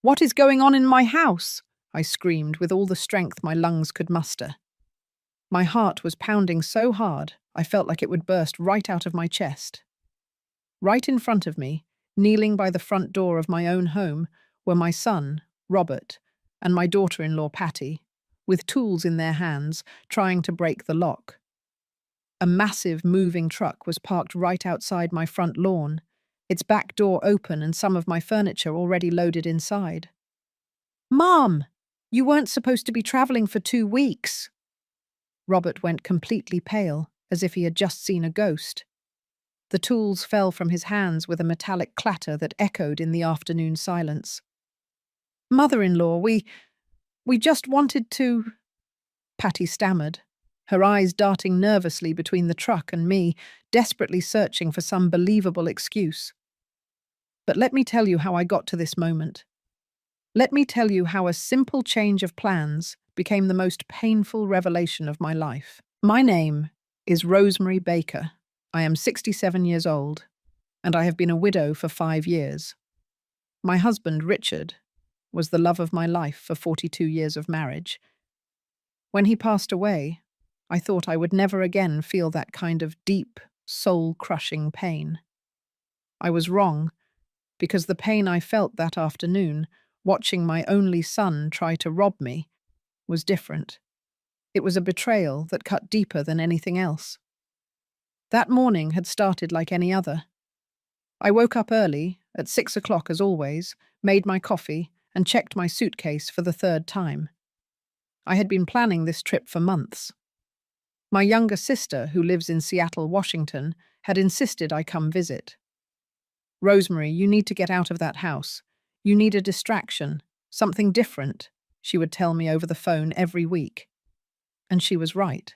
What is going on in my house? I screamed with all the strength my lungs could muster. My heart was pounding so hard I felt like it would burst right out of my chest. Right in front of me, kneeling by the front door of my own home, were my son, Robert, and my daughter-in-law, Patty, with tools in their hands, trying to break the lock. A massive moving truck was parked right outside my front lawn, its back door open and some of my furniture already loaded inside. "Mom, you weren't supposed to be traveling for 2 weeks." Robert went completely pale, as if he had just seen a ghost. The tools fell from his hands with a metallic clatter that echoed in the afternoon silence. "Mother-in-law, we just wanted to—" Patty stammered, her eyes darting nervously between the truck and me, desperately searching for some believable excuse. But let me tell you how I got to this moment. Let me tell you how a simple change of plans became the most painful revelation of my life. My name is Rosemary Baker. I am 67 years old, and I have been a widow for 5 years. My husband, Richard, was the love of my life for 42 years of marriage. When he passed away, I thought I would never again feel that kind of deep, soul-crushing pain. I was wrong, because the pain I felt that afternoon, watching my only son try to rob me, was different. It was a betrayal that cut deeper than anything else. That morning had started like any other. I woke up early, at 6 o'clock as always, made my coffee, and checked my suitcase for the 3rd time. I had been planning this trip for months. My younger sister, who lives in Seattle, Washington, had insisted I come visit. "Rosemary, you need to get out of that house. You need a distraction, something different," she would tell me over the phone every week. And she was right.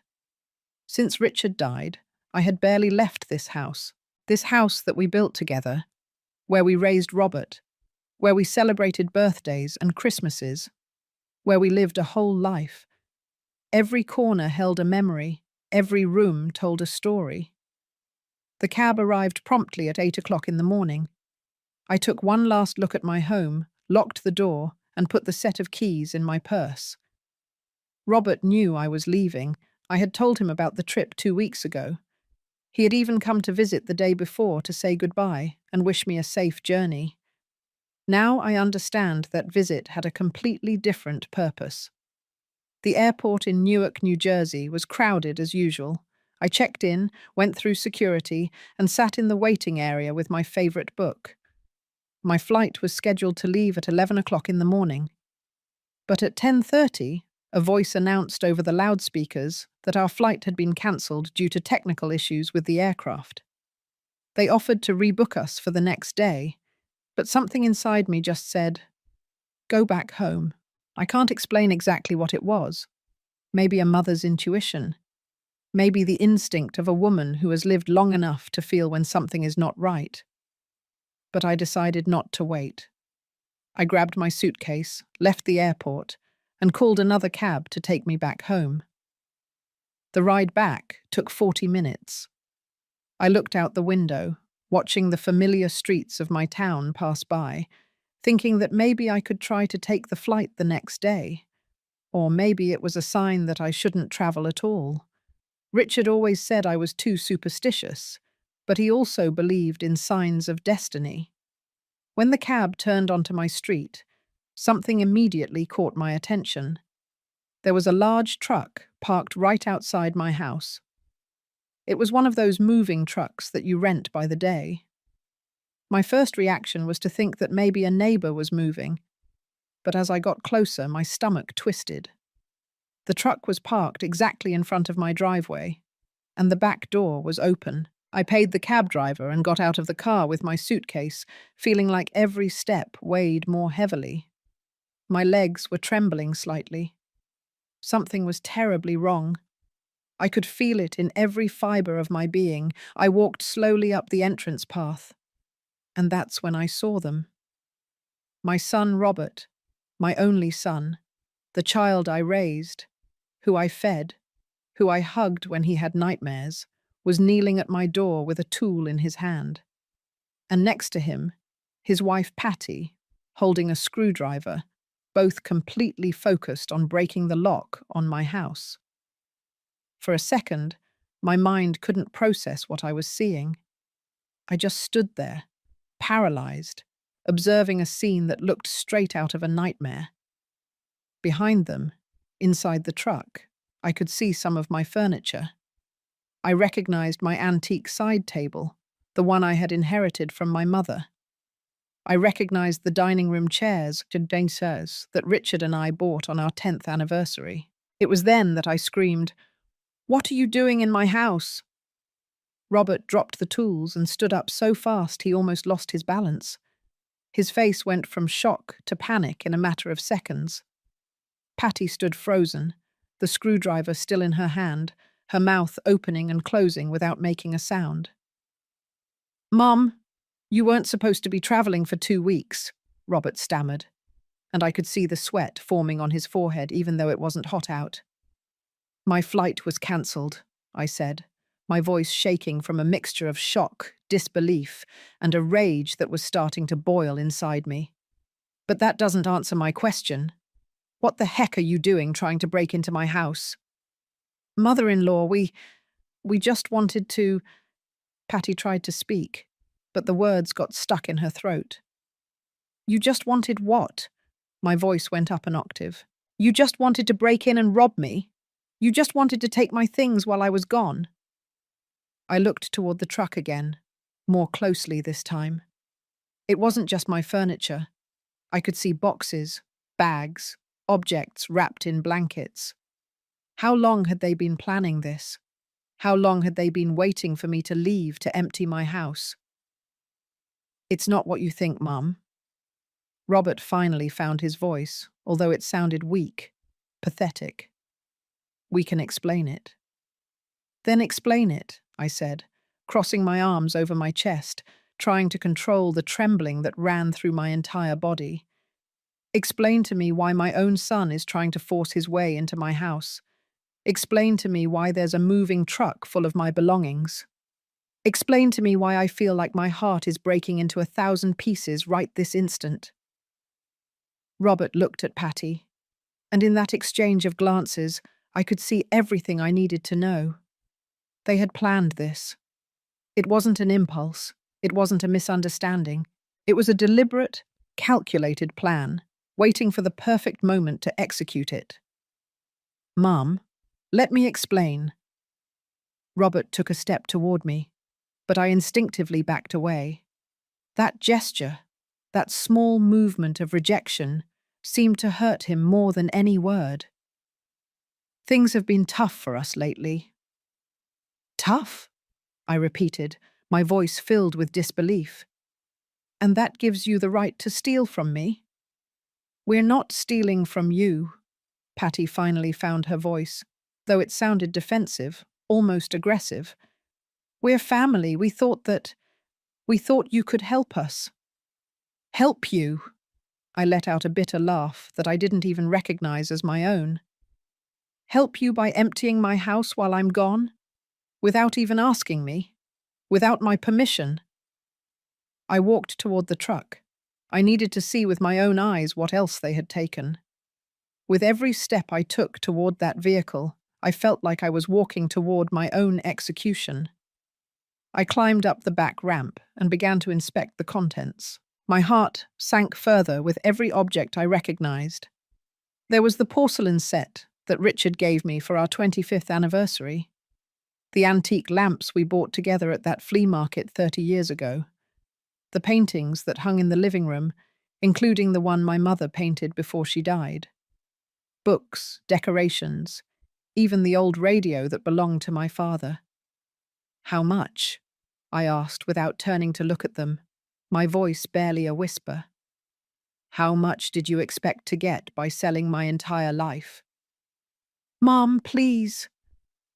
Since Richard died, I had barely left this house that we built together, where we raised Robert, where we celebrated birthdays and Christmases, where we lived a whole life. Every corner held a memory, every room told a story. The cab arrived promptly at 8 o'clock in the morning. I took one last look at my home, locked the door, and put the set of keys in my purse. Robert knew I was leaving. I had told him about the trip 2 weeks ago. He had even come to visit the day before to say goodbye and wish me a safe journey. Now I understand that visit had a completely different purpose. The airport in Newark, New Jersey was crowded as usual. I checked in, went through security, and sat in the waiting area with my favorite book. My flight was scheduled to leave at 11 o'clock in the morning. But at 10:30, a voice announced over the loudspeakers that our flight had been cancelled due to technical issues with the aircraft. They offered to rebook us for the next day, but something inside me just said, "Go back home." I can't explain exactly what it was. Maybe a mother's intuition. Maybe the instinct of a woman who has lived long enough to feel when something is not right. But I decided not to wait. I grabbed my suitcase, left the airport, and called another cab to take me back home. The ride back took 40 minutes. I looked out the window, watching the familiar streets of my town pass by, thinking that maybe I could try to take the flight the next day. Or maybe it was a sign that I shouldn't travel at all. Richard always said I was too superstitious, but he also believed in signs of destiny. When the cab turned onto my street, something immediately caught my attention. There was a large truck parked right outside my house. It was one of those moving trucks that you rent by the day. My first reaction was to think that maybe a neighbor was moving, but as I got closer, my stomach twisted. The truck was parked exactly in front of my driveway, and the back door was open. I paid the cab driver and got out of the car with my suitcase, feeling like every step weighed more heavily. My legs were trembling slightly. Something was terribly wrong. I could feel it in every fiber of my being. I walked slowly up the entrance path, and that's when I saw them. My son Robert, my only son, the child I raised, who I fed, who I hugged when he had nightmares, was kneeling at my door with a tool in his hand. And next to him, his wife Patty, holding a screwdriver, both completely focused on breaking the lock on my house. For a second, my mind couldn't process what I was seeing. I just stood there, paralyzed, observing a scene that looked straight out of a nightmare. Behind them, inside the truck, I could see some of my furniture. I recognized my antique side table, the one I had inherited from my mother. I recognized the dining room chairs that Richard and I bought on our 10th anniversary. It was then that I screamed, "What are you doing in my house?" Robert dropped the tools and stood up so fast he almost lost his balance. His face went from shock to panic in a matter of seconds. Patty stood frozen, the screwdriver still in her hand, her mouth opening and closing without making a sound. "Mom, you weren't supposed to be traveling for 2 weeks," Robert stammered, and I could see the sweat forming on his forehead even though it wasn't hot out. "My flight was cancelled," I said, my voice shaking from a mixture of shock, disbelief, and a rage that was starting to boil inside me. "But that doesn't answer my question. What the heck are you doing trying to break into my house?" "Mother-in-law, we just wanted to—" Patty tried to speak, but the words got stuck in her throat. "You just wanted what?" My voice went up an octave. "You just wanted to break in and rob me? You just wanted to take my things while I was gone?" I looked toward the truck again, more closely this time. It wasn't just my furniture. I could see boxes, bags, objects wrapped in blankets. How long had they been planning this? How long had they been waiting for me to leave to empty my house? "It's not what you think, Mum." Robert finally found his voice, although it sounded weak, pathetic. "We can explain it." "Then explain it," I said, crossing my arms over my chest, trying to control the trembling that ran through my entire body. "Explain to me why my own son is trying to force his way into my house. Explain to me why there's a moving truck full of my belongings. Explain to me why I feel like my heart is breaking into 1,000 pieces right this instant." Robert looked at Patty, and in that exchange of glances, I could see everything I needed to know. They had planned this. It wasn't an impulse. It wasn't a misunderstanding. It was a deliberate, calculated plan, waiting for the perfect moment to execute it. "Mum, let me explain." Robert took a step toward me, but I instinctively backed away. That gesture, that small movement of rejection, seemed to hurt him more than any word. "Things have been tough for us lately." "Tough?" I repeated, my voice filled with disbelief. "And that gives you the right to steal from me?" "We're not stealing from you." Patty finally found her voice, though it sounded defensive, almost aggressive. "We're family. We thought you could help us." "Help you?" I let out a bitter laugh that I didn't even recognize as my own. "Help you by emptying my house while I'm gone? Without even asking me? Without my permission?" I walked toward the truck. I needed to see with my own eyes what else they had taken. With every step I took toward that vehicle, I felt like I was walking toward my own execution. I climbed up the back ramp and began to inspect the contents. My heart sank further with every object I recognized. There was the porcelain set that Richard gave me for our 25th anniversary. The antique lamps we bought together at that flea market 30 years ago. The paintings that hung in the living room, including the one my mother painted before she died. Books, decorations, even the old radio that belonged to my father. "How much?" I asked without turning to look at them, my voice barely a whisper. "How much did you expect to get by selling my entire life?" "Mom, please."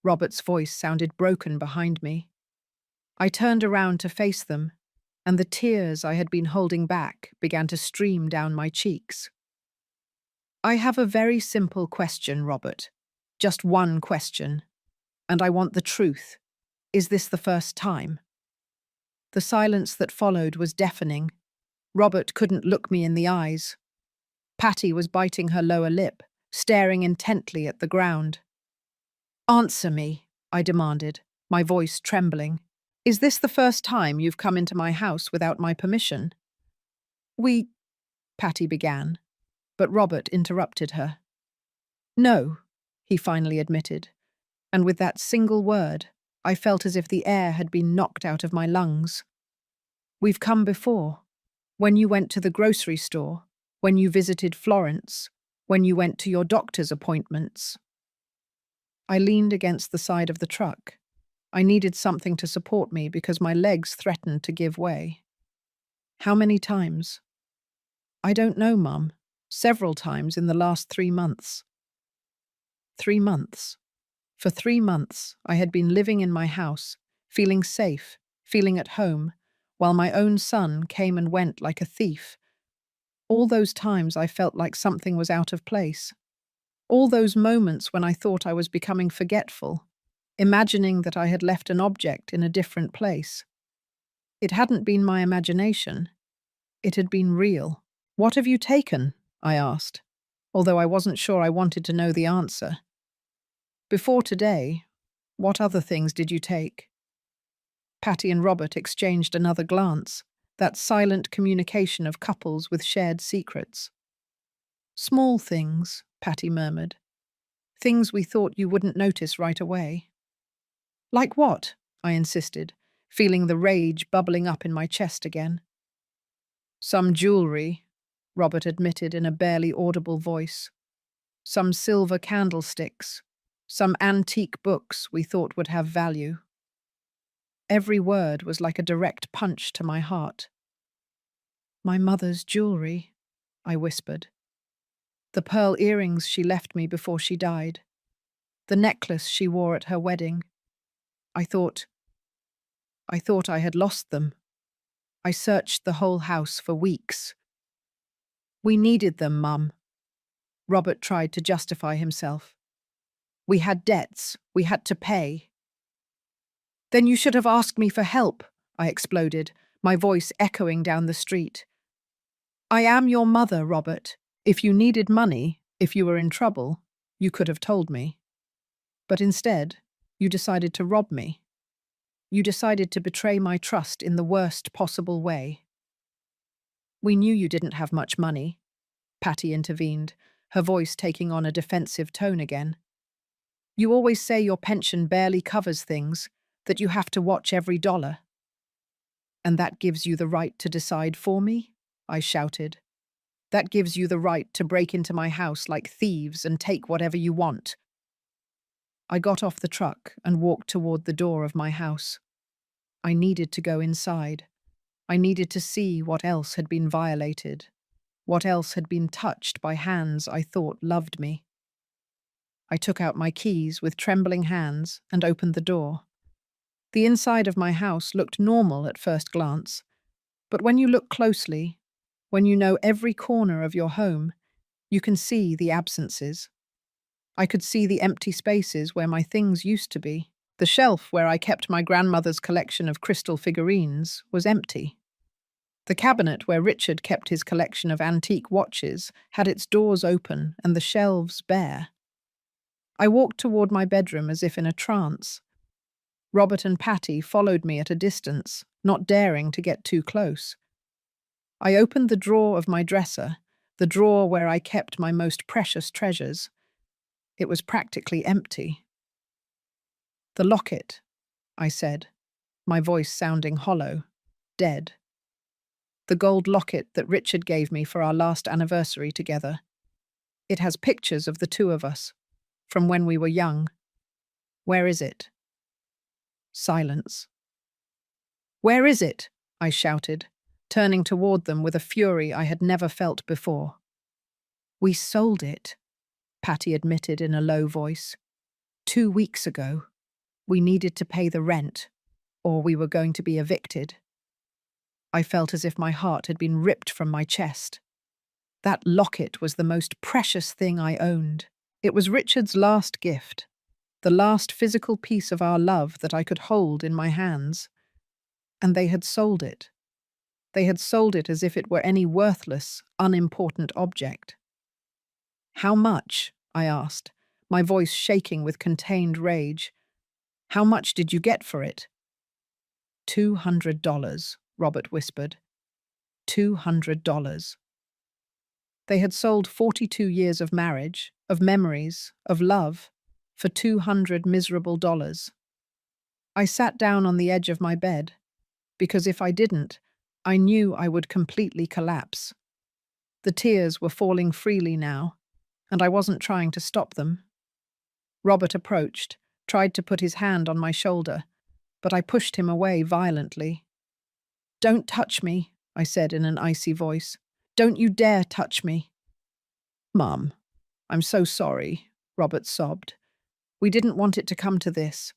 Robert's voice sounded broken behind me. I turned around to face them, and the tears I had been holding back began to stream down my cheeks. "I have a very simple question, Robert. Just one question. And I want the truth. Is this the first time?" The silence that followed was deafening. Robert couldn't look me in the eyes. Patty was biting her lower lip, staring intently at the ground. "Answer me," I demanded, my voice trembling. "Is this the first time you've come into my house without my permission?" "We," Patty began, but Robert interrupted her. "No," he finally admitted, and with that single word, I felt as if the air had been knocked out of my lungs. "We've come before. When you went to the grocery store, when you visited Florence, when you went to your doctor's appointments." I leaned against the side of the truck. I needed something to support me because my legs threatened to give way. "How many times?" "I don't know, Mum. Several times in the last 3 months." 3 months. For 3 months, I had been living in my house, feeling safe, feeling at home, while my own son came and went like a thief. All those times I felt like something was out of place. All those moments when I thought I was becoming forgetful, imagining that I had left an object in a different place. It hadn't been my imagination. It had been real. "What have you taken?" I asked, although I wasn't sure I wanted to know the answer. "Before today, what other things did you take?" Patty and Robert exchanged another glance, that silent communication of couples with shared secrets. "Small things," Patty murmured. "Things we thought you wouldn't notice right away." "Like what?" I insisted, feeling the rage bubbling up in my chest again. "Some jewelry," Robert admitted in a barely audible voice. "Some silver candlesticks. Some antique books we thought would have value." Every word was like a direct punch to my heart. "My mother's jewelry," I whispered. "The pearl earrings she left me before she died. The necklace she wore at her wedding. I thought I had lost them. I searched the whole house for weeks." "We needed them, Mum." Robert tried to justify himself. "We had debts. We had to pay." "Then you should have asked me for help," I exploded, my voice echoing down the street. "I am your mother, Robert. If you needed money, if you were in trouble, you could have told me. But instead, you decided to rob me. You decided to betray my trust in the worst possible way." "We knew you didn't have much money," Patty intervened, her voice taking on a defensive tone again. "You always say your pension barely covers things, that you have to watch every dollar." "And that gives you the right to decide for me?" I shouted. "That gives you the right to break into my house like thieves and take whatever you want." I got off the truck and walked toward the door of my house. I needed to go inside. I needed to see what else had been violated, what else had been touched by hands I thought loved me. I took out my keys with trembling hands and opened the door. The inside of my house looked normal at first glance, but when you look closely, when you know every corner of your home, you can see the absences. I could see the empty spaces where my things used to be. The shelf where I kept my grandmother's collection of crystal figurines was empty. The cabinet where Richard kept his collection of antique watches had its doors open and the shelves bare. I walked toward my bedroom as if in a trance. Robert and Patty followed me at a distance, not daring to get too close. I opened the drawer of my dresser, the drawer where I kept my most precious treasures. It was practically empty. "The locket," I said, my voice sounding hollow, dead. "The gold locket that Richard gave me for our last anniversary together. It has pictures of the two of us, from when we were young. Where is it?" Silence. "Where is it?" I shouted, turning toward them with a fury I had never felt before. "We sold it," Patty admitted in a low voice. 2 weeks ago. We needed to pay the rent, or we were going to be evicted." I felt as if my heart had been ripped from my chest. That locket was the most precious thing I owned. It was Richard's last gift, the last physical piece of our love that I could hold in my hands. And they had sold it. They had sold it as if it were any worthless, unimportant object. "How much?" I asked, my voice shaking with contained rage. "How much did you get for it?" $200, Robert whispered. $200. They had sold 42 years of marriage, of memories, of love, for $200 miserable dollars. I sat down on the edge of my bed, because if I didn't, I knew I would completely collapse. The tears were falling freely now, and I wasn't trying to stop them. Robert approached, tried to put his hand on my shoulder, but I pushed him away violently. "Don't touch me," I said in an icy voice. "Don't you dare touch me." "Mum, I'm so sorry," Robert sobbed. "We didn't want it to come to this.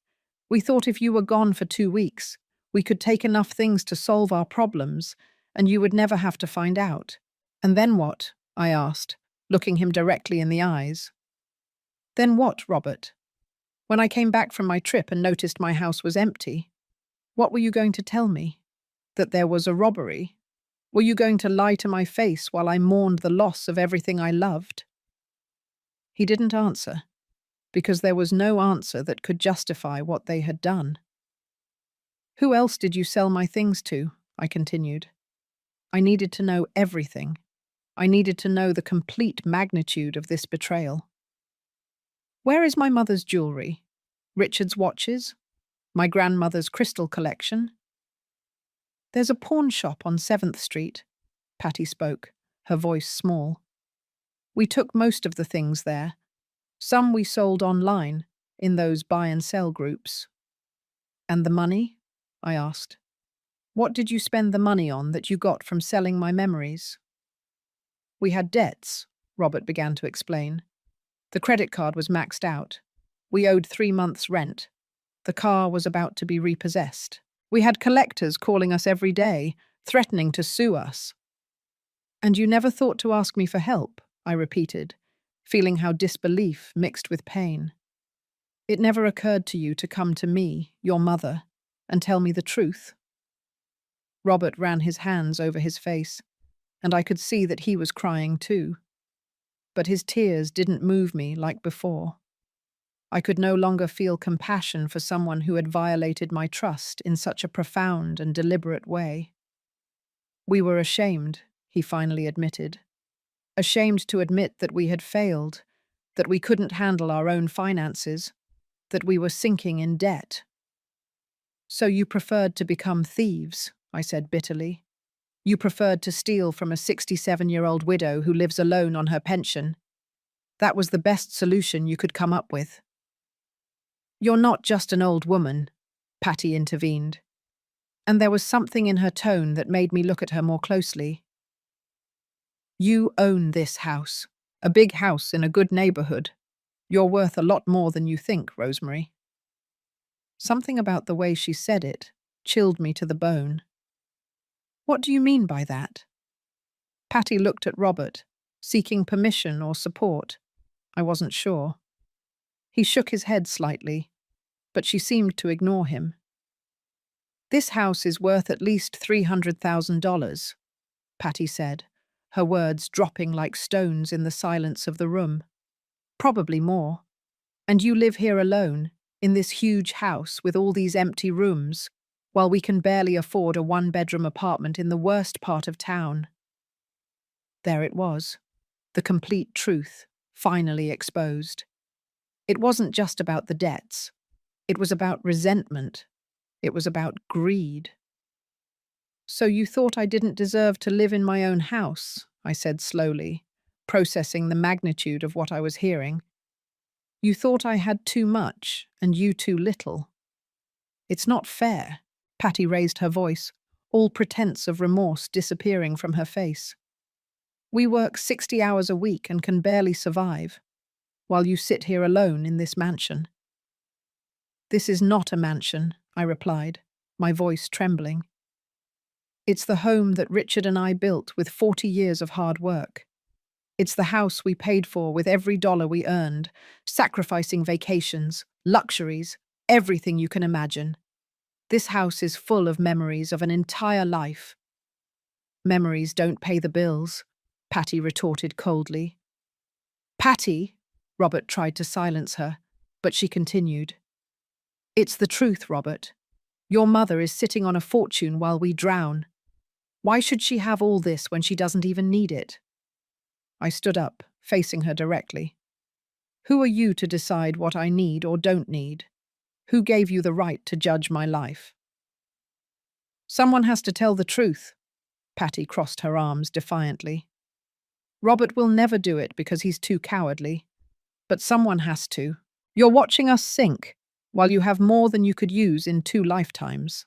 We thought if you were gone for 2 weeks, we could take enough things to solve our problems, and you would never have to find out." "And then what?" I asked, looking him directly in the eyes. "Then what, Robert? When I came back from my trip and noticed my house was empty, what were you going to tell me? That there was a robbery? Were you going to lie to my face while I mourned the loss of everything I loved?" He didn't answer, because there was no answer that could justify what they had done. "Who else did you sell my things to?" I continued. I needed to know everything. I needed to know the complete magnitude of this betrayal. "Where is my mother's jewelry? Richard's watches? My grandmother's crystal collection?" "There's a pawn shop on 7th Street, Patty spoke, her voice small. "We took most of the things there. Some we sold online, in those buy and sell groups." "And the money?" I asked. "What did you spend the money on that you got from selling my memories?" "We had debts," Robert began to explain. "The credit card was maxed out. We owed 3 months' rent. The car was about to be repossessed. We had collectors calling us every day, threatening to sue us." "And you never thought to ask me for help?" I repeated, feeling how disbelief mixed with pain. "It never occurred to you to come to me, your mother, and tell me the truth?" Robert ran his hands over his face, and I could see that he was crying too. But his tears didn't move me like before. I could no longer feel compassion for someone who had violated my trust in such a profound and deliberate way. "We were ashamed," he finally admitted. "Ashamed to admit that we had failed, that we couldn't handle our own finances, that we were sinking in debt." "So you preferred to become thieves," I said bitterly. "You preferred to steal from a 67-year-old widow who lives alone on her pension. That was the best solution you could come up with." "You're not just an old woman," Patty intervened, and there was something in her tone that made me look at her more closely. "You own this house, a big house in a good neighborhood. You're worth a lot more than you think, Rosemary." Something about the way she said it chilled me to the bone. "What do you mean by that?" Patty looked at Robert, seeking permission or support. I wasn't sure. He shook his head slightly, but she seemed to ignore him. "This house is worth at least $300,000, Patty said, her words dropping like stones in the silence of the room. "Probably more. And you live here alone, in this huge house with all these empty rooms, while we can barely afford a one-bedroom apartment in the worst part of town." There it was, the complete truth, finally exposed. It wasn't just about the debts. It was about resentment. It was about greed. "So you thought I didn't deserve to live in my own house," I said slowly, processing the magnitude of what I was hearing. "You thought I had too much and you too little. It's not fair." Patty raised her voice, all pretense of remorse disappearing from her face. "We work 60 hours a week and can barely survive, while you sit here alone in this mansion." "This is not a mansion," I replied, my voice trembling. "It's the home that Richard and I built with 40 years of hard work. It's the house we paid for with every dollar we earned, sacrificing vacations, luxuries, everything you can imagine. This house is full of memories of an entire life." Memories don't pay the bills, Patty retorted coldly. Patty, Robert tried to silence her, but she continued. It's the truth, Robert. Your mother is sitting on a fortune while we drown. Why should she have all this when she doesn't even need it? I stood up, facing her directly. Who are you to decide what I need or don't need? Who gave you the right to judge my life? Someone has to tell the truth. Patty crossed her arms defiantly. Robert will never do it because he's too cowardly. But someone has to. You're watching us sink, while you have more than you could use in 2 lifetimes.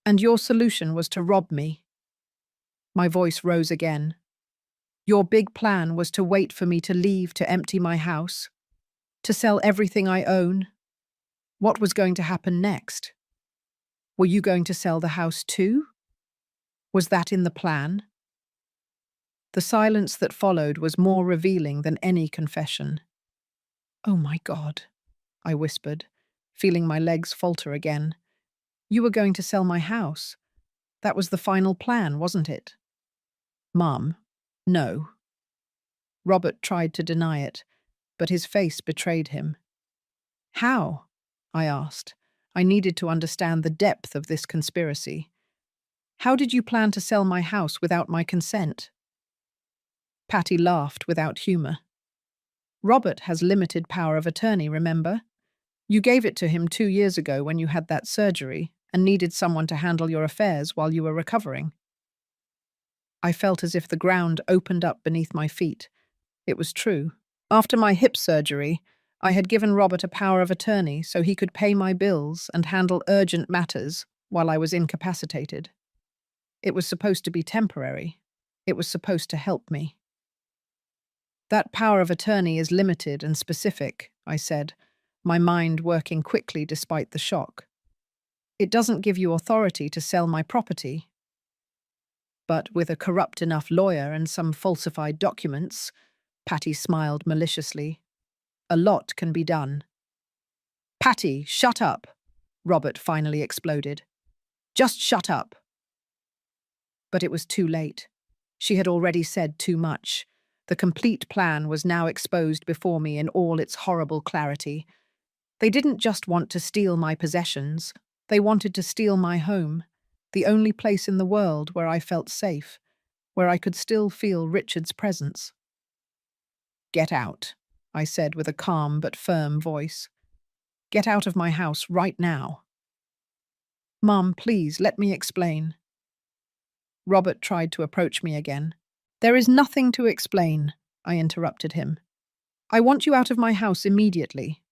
And your solution was to rob me. My voice rose again. Your big plan was to wait for me to leave to empty my house, to sell everything I own. What was going to happen next? Were you going to sell the house too? Was that in the plan? The silence that followed was more revealing than any confession. Oh my God, I whispered, feeling my legs falter again. You were going to sell my house. That was the final plan, wasn't it? Mum, no. Robert tried to deny it, but his face betrayed him. How? I asked. I needed to understand the depth of this conspiracy. How did you plan to sell my house without my consent? Patty laughed without humour. Robert has limited power of attorney, remember? You gave it to him 2 years ago when you had that surgery and needed someone to handle your affairs while you were recovering. I felt as if the ground opened up beneath my feet. It was true. After my hip surgery, I had given Robert a power of attorney so he could pay my bills and handle urgent matters while I was incapacitated. It was supposed to be temporary. It was supposed to help me. That power of attorney is limited and specific, I said, my mind working quickly despite the shock. It doesn't give you authority to sell my property. But with a corrupt enough lawyer and some falsified documents, Patty smiled maliciously, a lot can be done. Patty, shut up, Robert finally exploded. Just shut up. But it was too late. She had already said too much. The complete plan was now exposed before me in all its horrible clarity. They didn't just want to steal my possessions. They wanted to steal my home, the only place in the world where I felt safe, where I could still feel Richard's presence. Get out, I said with a calm but firm voice. Get out of my house right now. Mum, please, let me explain. Robert tried to approach me again. There is nothing to explain, I interrupted him. I want you out of my house immediately,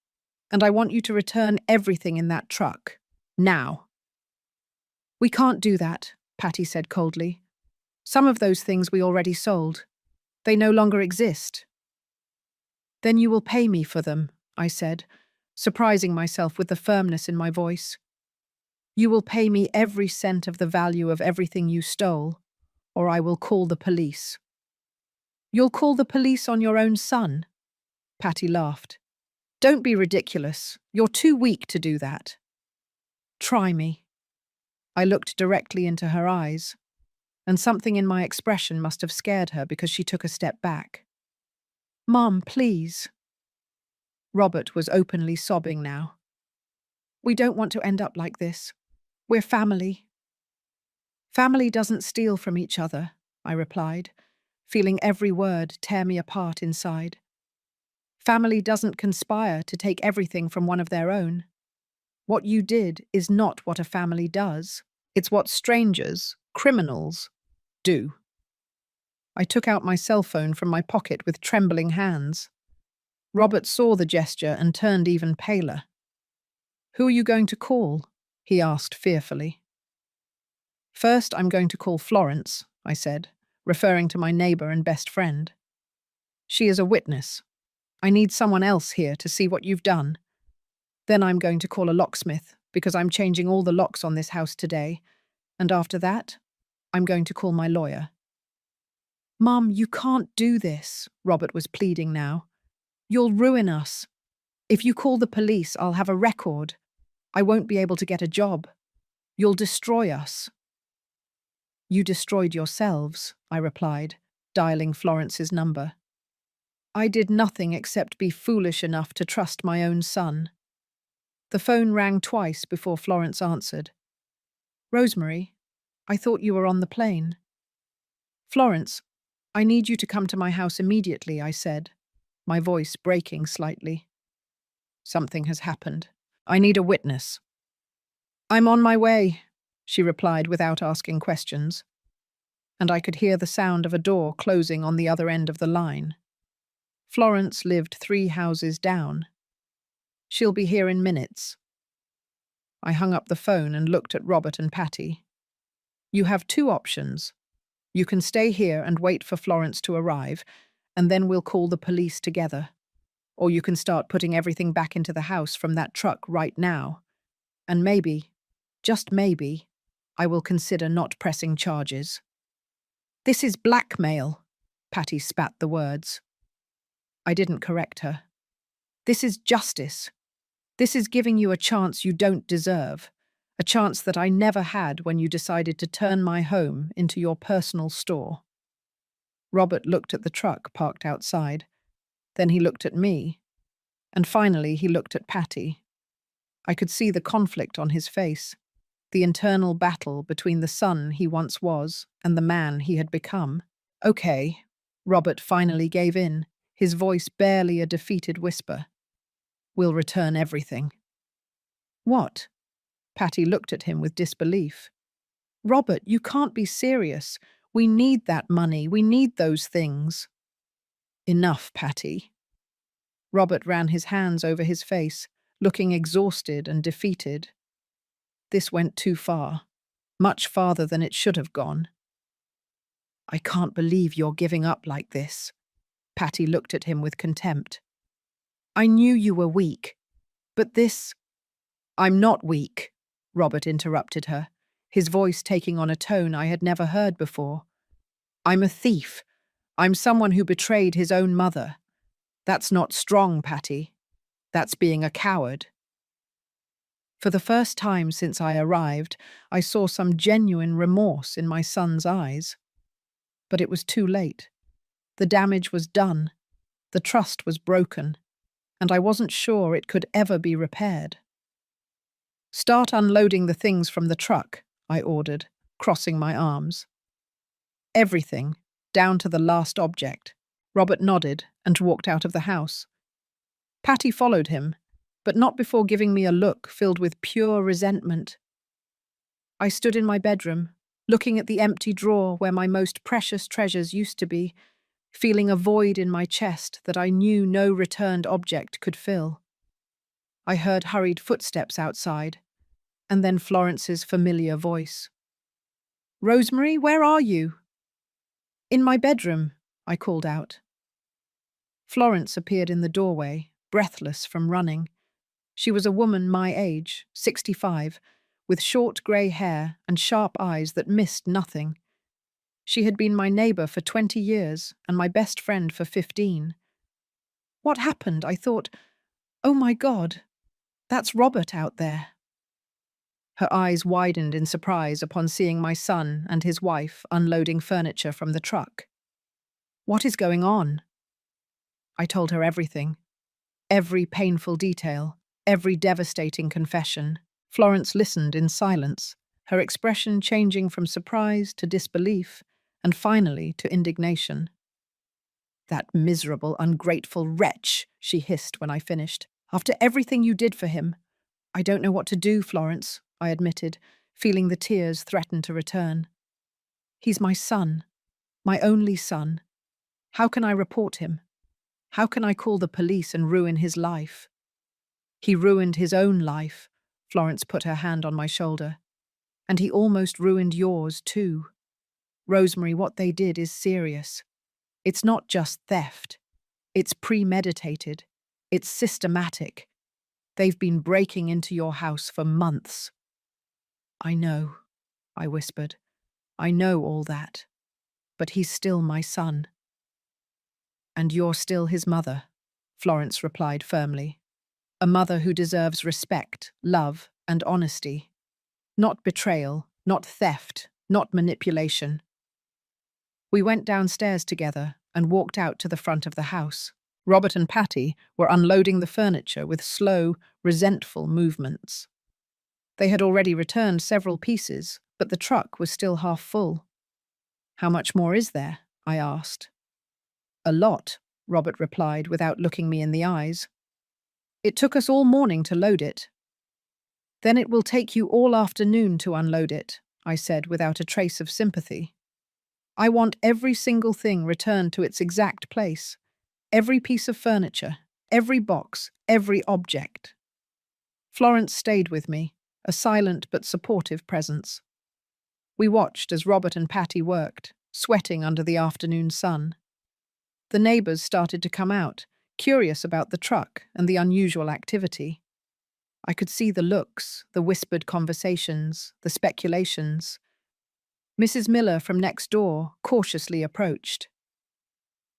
and I want you to return everything in that truck, now. We can't do that, Patty said coldly. Some of those things we already sold. They no longer exist. Then you will pay me for them, I said, surprising myself with the firmness in my voice. You will pay me every cent of the value of everything you stole, or I will call the police. You'll call the police on your own son? Patty laughed. Don't be ridiculous. You're too weak to do that. Try me. I looked directly into her eyes, and something in my expression must have scared her because she took a step back. Mum, please. Robert was openly sobbing now. We don't want to end up like this. We're family. Family doesn't steal from each other, I replied, feeling every word tear me apart inside. Family doesn't conspire to take everything from one of their own. What you did is not what a family does. It's what strangers, criminals, do. I took out my cell phone from my pocket with trembling hands. Robert saw the gesture and turned even paler. Who are you going to call? He asked fearfully. First, I'm going to call Florence, I said, referring to my neighbour and best friend. She is a witness. I need someone else here to see what you've done. Then I'm going to call a locksmith, because I'm changing all the locks on this house today. And after that, I'm going to call my lawyer. Mum, you can't do this, Robert was pleading now. You'll ruin us. If you call the police, I'll have a record. I won't be able to get a job. You'll destroy us. You destroyed yourselves, I replied, dialing Florence's number. I did nothing except be foolish enough to trust my own son. The phone rang twice before Florence answered. Rosemary, I thought you were on the plane. Florence, I need you to come to my house immediately, I said, my voice breaking slightly. Something has happened. I need a witness. I'm on my way, she replied without asking questions, and I could hear the sound of a door closing on the other end of the line. Florence lived 3 houses down. She'll be here in minutes. I hung up the phone and looked at Robert and Patty. You have 2 options. You can stay here and wait for Florence to arrive, and then we'll call the police together. Or you can start putting everything back into the house from that truck right now. And maybe, just maybe, I will consider not pressing charges. This is blackmail, Patty spat the words. I didn't correct her. This is justice. This is giving you a chance you don't deserve, a chance that I never had when you decided to turn my home into your personal store. Robert looked at the truck parked outside. Then he looked at me. And finally he looked at Patty. I could see the conflict on his face, the internal battle between the son he once was and the man he had become. Okay, Robert finally gave in, his voice barely a defeated whisper. We'll return everything. What? Patty looked at him with disbelief. Robert, you can't be serious. We need that money. We need those things. Enough, Patty. Robert ran his hands over his face, looking exhausted and defeated. This went too far, much farther than it should have gone. I can't believe you're giving up like this. Patty looked at him with contempt. I knew you were weak, but this… I'm not weak, Robert interrupted her, his voice taking on a tone I had never heard before. I'm a thief. I'm someone who betrayed his own mother. That's not strong, Patty. That's being a coward. For the first time since I arrived, I saw some genuine remorse in my son's eyes. But it was too late. The damage was done. The trust was broken. And I wasn't sure it could ever be repaired. Start unloading the things from the truck, I ordered, crossing my arms. Everything, down to the last object. Robert nodded and walked out of the house. Patty followed him, but not before giving me a look filled with pure resentment. I stood in my bedroom, looking at the empty drawer where my most precious treasures used to be, feeling a void in my chest that I knew no returned object could fill. I heard hurried footsteps outside, and then Florence's familiar voice. Rosemary, where are you? In my bedroom, I called out. Florence appeared in the doorway, breathless from running. She was a woman my age, 65, with short grey hair and sharp eyes that missed nothing. She had been my neighbour for 20 years and my best friend for 15. What happened? I thought, oh my God, that's Robert out there. Her eyes widened in surprise upon seeing my son and his wife unloading furniture from the truck. What is going on? I told her everything. Every painful detail, every devastating confession. Florence listened in silence, her expression changing from surprise to disbelief, and finally to indignation. That miserable, ungrateful wretch, she hissed when I finished. After everything you did for him. I don't know what to do, Florence, I admitted, feeling the tears threaten to return. He's my son, my only son. How can I report him? How can I call the police and ruin his life? He ruined his own life, Florence put her hand on my shoulder. And he almost ruined yours, too. Rosemary, what they did is serious. It's not just theft. It's premeditated. It's systematic. They've been breaking into your house for months. I know, I whispered. I know all that. But he's still my son. And you're still his mother, Florence replied firmly. A mother who deserves respect, love, and honesty. Not betrayal, not theft, not manipulation. We went downstairs together and walked out to the front of the house. Robert and Patty were unloading the furniture with slow, resentful movements. They had already returned several pieces, but the truck was still half full. "How much more is there?" I asked. "A lot," Robert replied without looking me in the eyes. "It took us all morning to load it." "Then it will take you all afternoon to unload it," I said without a trace of sympathy. "I want every single thing returned to its exact place. Every piece of furniture, every box, every object." Florence stayed with me, a silent but supportive presence. We watched as Robert and Patty worked, sweating under the afternoon sun. The neighbors started to come out, curious about the truck and the unusual activity. I could see the looks, the whispered conversations, the speculations. Mrs. Miller from next door cautiously approached.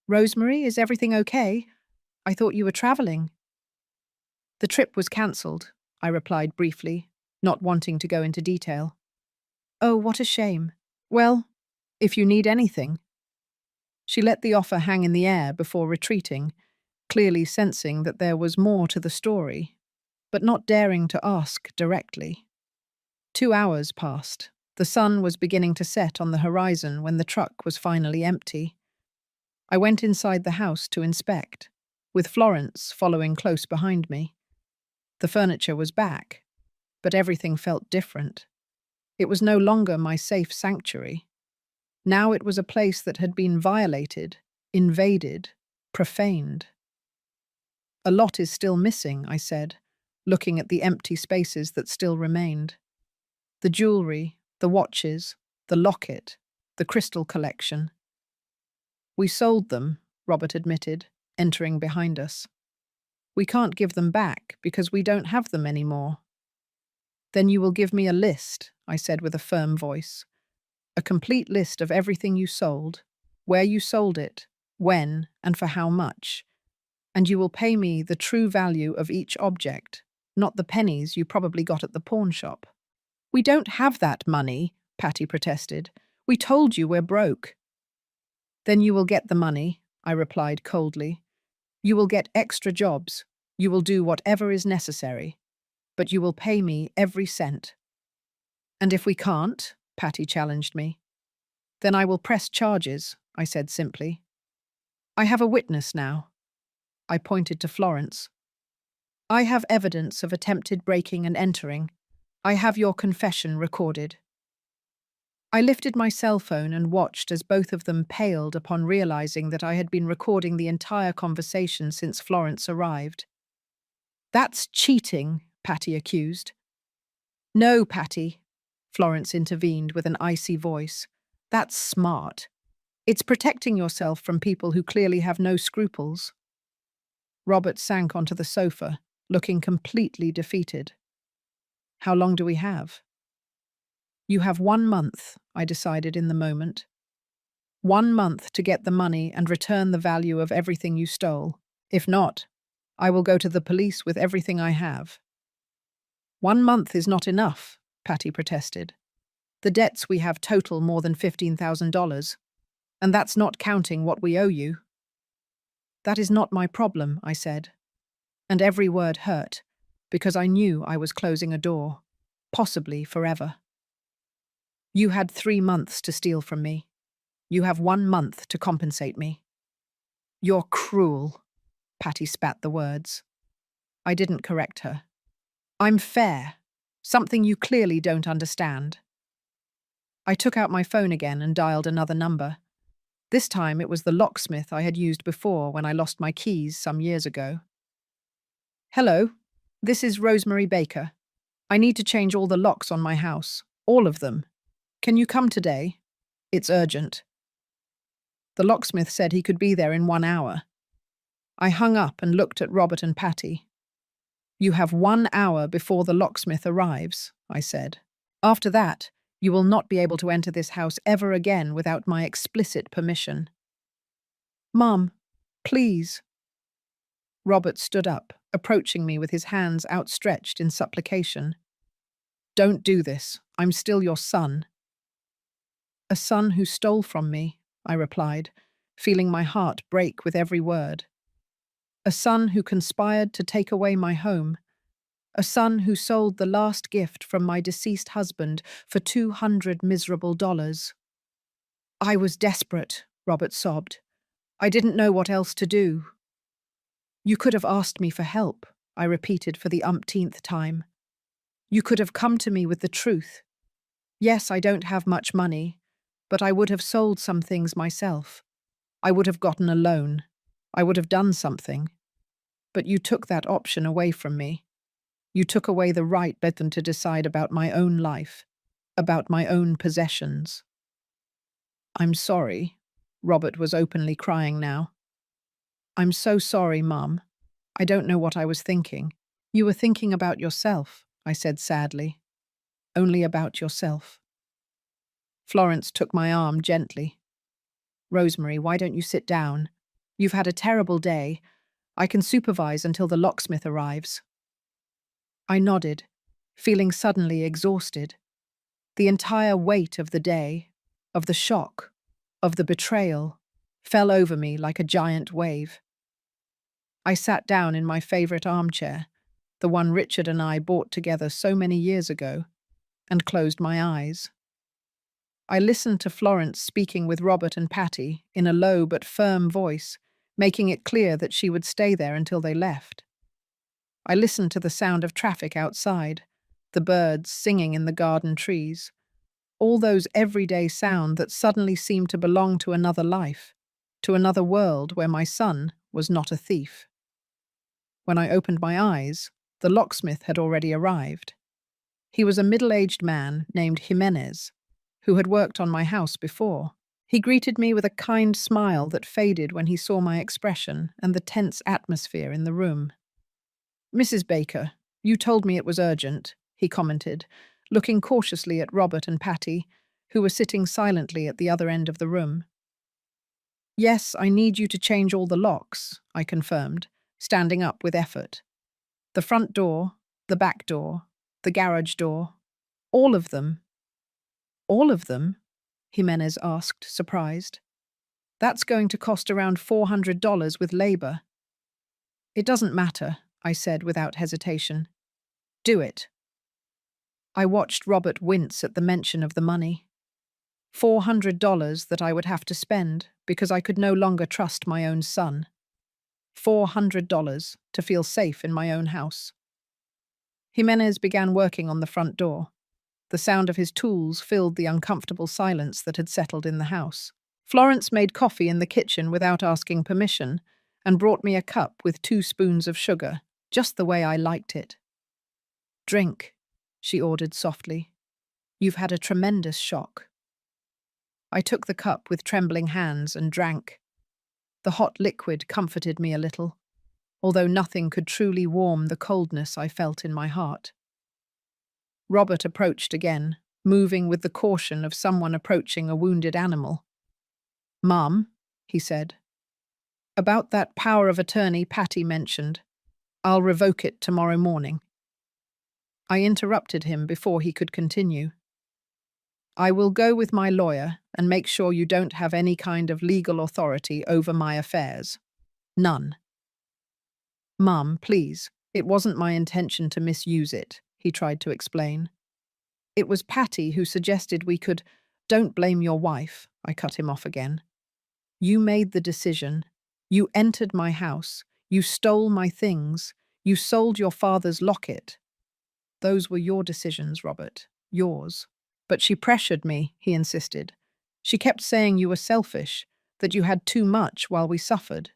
"Rosemary, is everything okay? I thought you were traveling." "The trip was cancelled," I replied briefly, not wanting to go into detail. "Oh, what a shame. Well, if you need anything." She let the offer hang in the air before retreating, clearly sensing that there was more to the story, but not daring to ask directly. 2 hours passed. The sun was beginning to set on the horizon when the truck was finally empty. I went inside the house to inspect, with Florence following close behind me. The furniture was back, but everything felt different. It was no longer my safe sanctuary. Now it was a place that had been violated, invaded, profaned. "A lot is still missing," I said, looking at the empty spaces that still remained. The jewelry, the watches, the locket, the crystal collection. "We sold them," Robert admitted, entering behind us. "We can't give them back because we don't have them anymore." "Then you will give me a list," I said with a firm voice. "A complete list of everything you sold, where you sold it, when, and for how much. And you will pay me the true value of each object, not the pennies you probably got at the pawn shop." "We don't have that money," Patty protested. "We told you we're broke." "Then you will get the money," I replied coldly. "You will get extra jobs. You will do whatever is necessary. But you will pay me every cent." "And if we can't?" Patty challenged me. "Then I will press charges," I said simply. "I have a witness now." I pointed to Florence. "I have evidence of attempted breaking and entering. I have your confession recorded." I lifted my cell phone and watched as both of them paled upon realizing that I had been recording the entire conversation since Florence arrived. "That's cheating," Patty accused. "No, Patty," Florence intervened with an icy voice. "That's smart. It's protecting yourself from people who clearly have no scruples." Robert sank onto the sofa, looking completely defeated. "How long do we have?" "You have 1 month," I decided in the moment. 1 month to get the money and return the value of everything you stole. If not, I will go to the police with everything I have." "1 month is not enough," Patty protested. "The debts we have total more than $15,000, and that's not counting what we owe you." "That is not my problem," I said, and every word hurt, because I knew I was closing a door, possibly forever. "You had 3 months to steal from me. You have 1 month to compensate me." "You're cruel," Patty spat the words. I didn't correct her. "I'm fair, something you clearly don't understand." I took out my phone again and dialed another number. This time it was the locksmith I had used before when I lost my keys some years ago. "Hello, this is Rosemary Baker. I need to change all the locks on my house, all of them. Can you come today? It's urgent." The locksmith said he could be there in 1 hour. I hung up and looked at Robert and Patty. "You have 1 hour before the locksmith arrives," I said. "After that, you will not be able to enter this house ever again without my explicit permission." "Mom, please." Robert stood up, approaching me with his hands outstretched in supplication. "Don't do this. I'm still your son." A son who stole from me, I replied, feeling my heart break with every word. A son who conspired to take away my home. A son who sold the last gift from my deceased husband for $200 miserable. I was desperate, Robert sobbed. I didn't know what else to do. You could have asked me for help, I repeated for the umpteenth time. You could have come to me with the truth. Yes, I don't have much money, but I would have sold some things myself. I would have gotten a loan. I would have done something. But you took that option away from me. You took away the right then to decide about my own life, about my own possessions. I'm sorry. Robert was openly crying now. I'm so sorry, Mum. I don't know what I was thinking. You were thinking about yourself, I said sadly. Only about yourself. Florence took my arm gently. Rosemary, why don't you sit down? You've had a terrible day. I can supervise until the locksmith arrives. I nodded, feeling suddenly exhausted. The entire weight of the day, of the shock, of the betrayal, fell over me like a giant wave. I sat down in my favorite armchair, the one Richard and I bought together so many years ago, and closed my eyes. I listened to Florence speaking with Robert and Patty in a low but firm voice, making it clear that she would stay there until they left. I listened to the sound of traffic outside, the birds singing in the garden trees, all those everyday sounds that suddenly seemed to belong to another life, to another world where my son was not a thief. When I opened my eyes, the locksmith had already arrived. He was a middle-aged man named Jimenez, who had worked on my house before. He greeted me with a kind smile that faded when he saw my expression and the tense atmosphere in the room. Mrs. Baker, you told me it was urgent, he commented, looking cautiously at Robert and Patty, who were sitting silently at the other end of the room. Yes, I need you to change all the locks, I confirmed, standing up with effort. The front door, the back door, the garage door, all of them. All of them? Jimenez asked, surprised. That's going to cost around $400 with labor. It doesn't matter, I said without hesitation. Do it. I watched Robert wince at the mention of the money. $400 that I would have to spend because I could no longer trust my own son. $400 to feel safe in my own house. Jimenez began working on the front door. The sound of his tools filled the uncomfortable silence that had settled in the house. Florence made coffee in the kitchen without asking permission and brought me a cup with 2 spoons of sugar, just the way I liked it. Drink, she ordered softly. You've had a tremendous shock. I took the cup with trembling hands and drank. The hot liquid comforted me a little, although nothing could truly warm the coldness I felt in my heart. Robert approached again, moving with the caution of someone approaching a wounded animal. Mum, he said. About that power of attorney Patty mentioned. I'll revoke it tomorrow morning. I interrupted him before he could continue. I will go with my lawyer and make sure you don't have any kind of legal authority over my affairs. None. Mum, please, it wasn't my intention to misuse it, he tried to explain. It was Patty who suggested we could. Don't blame your wife, I cut him off again. You made the decision. You entered my house. You stole my things. You sold your father's locket. Those were your decisions, Robert. Yours. But she pressured me, he insisted. She kept saying you were selfish, that you had too much while we suffered.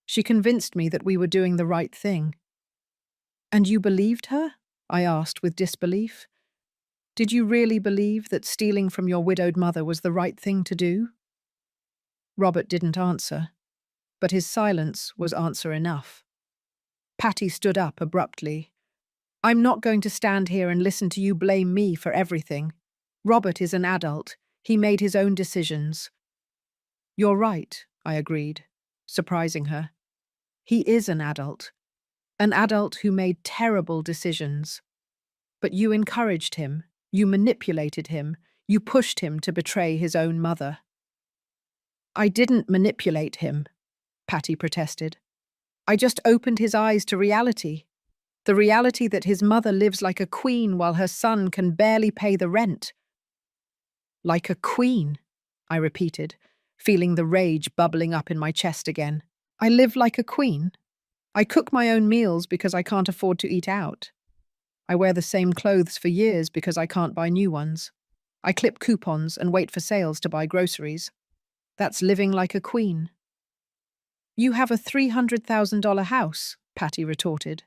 She convinced me that we were doing the right thing. And you believed her? I asked with disbelief. Did you really believe that stealing from your widowed mother was the right thing to do? Robert didn't answer, but his silence was answer enough. Patty stood up abruptly. I'm not going to stand here and listen to you blame me for everything. Robert is an adult. He made his own decisions. You're right, I agreed, surprising her. He is an adult who made terrible decisions. But you encouraged him, you manipulated him, You pushed him to betray his own mother. I didn't manipulate him, Patty protested. I just opened his eyes to reality. The reality that his mother lives like a queen while her son can barely pay the rent. Like a queen, I repeated, feeling the rage bubbling up in my chest again. I live like a queen. I cook my own meals because I can't afford to eat out. I wear the same clothes for years because I can't buy new ones. I clip coupons and wait for sales to buy groceries. That's living like a queen. You have a $300,000 house, Patty retorted.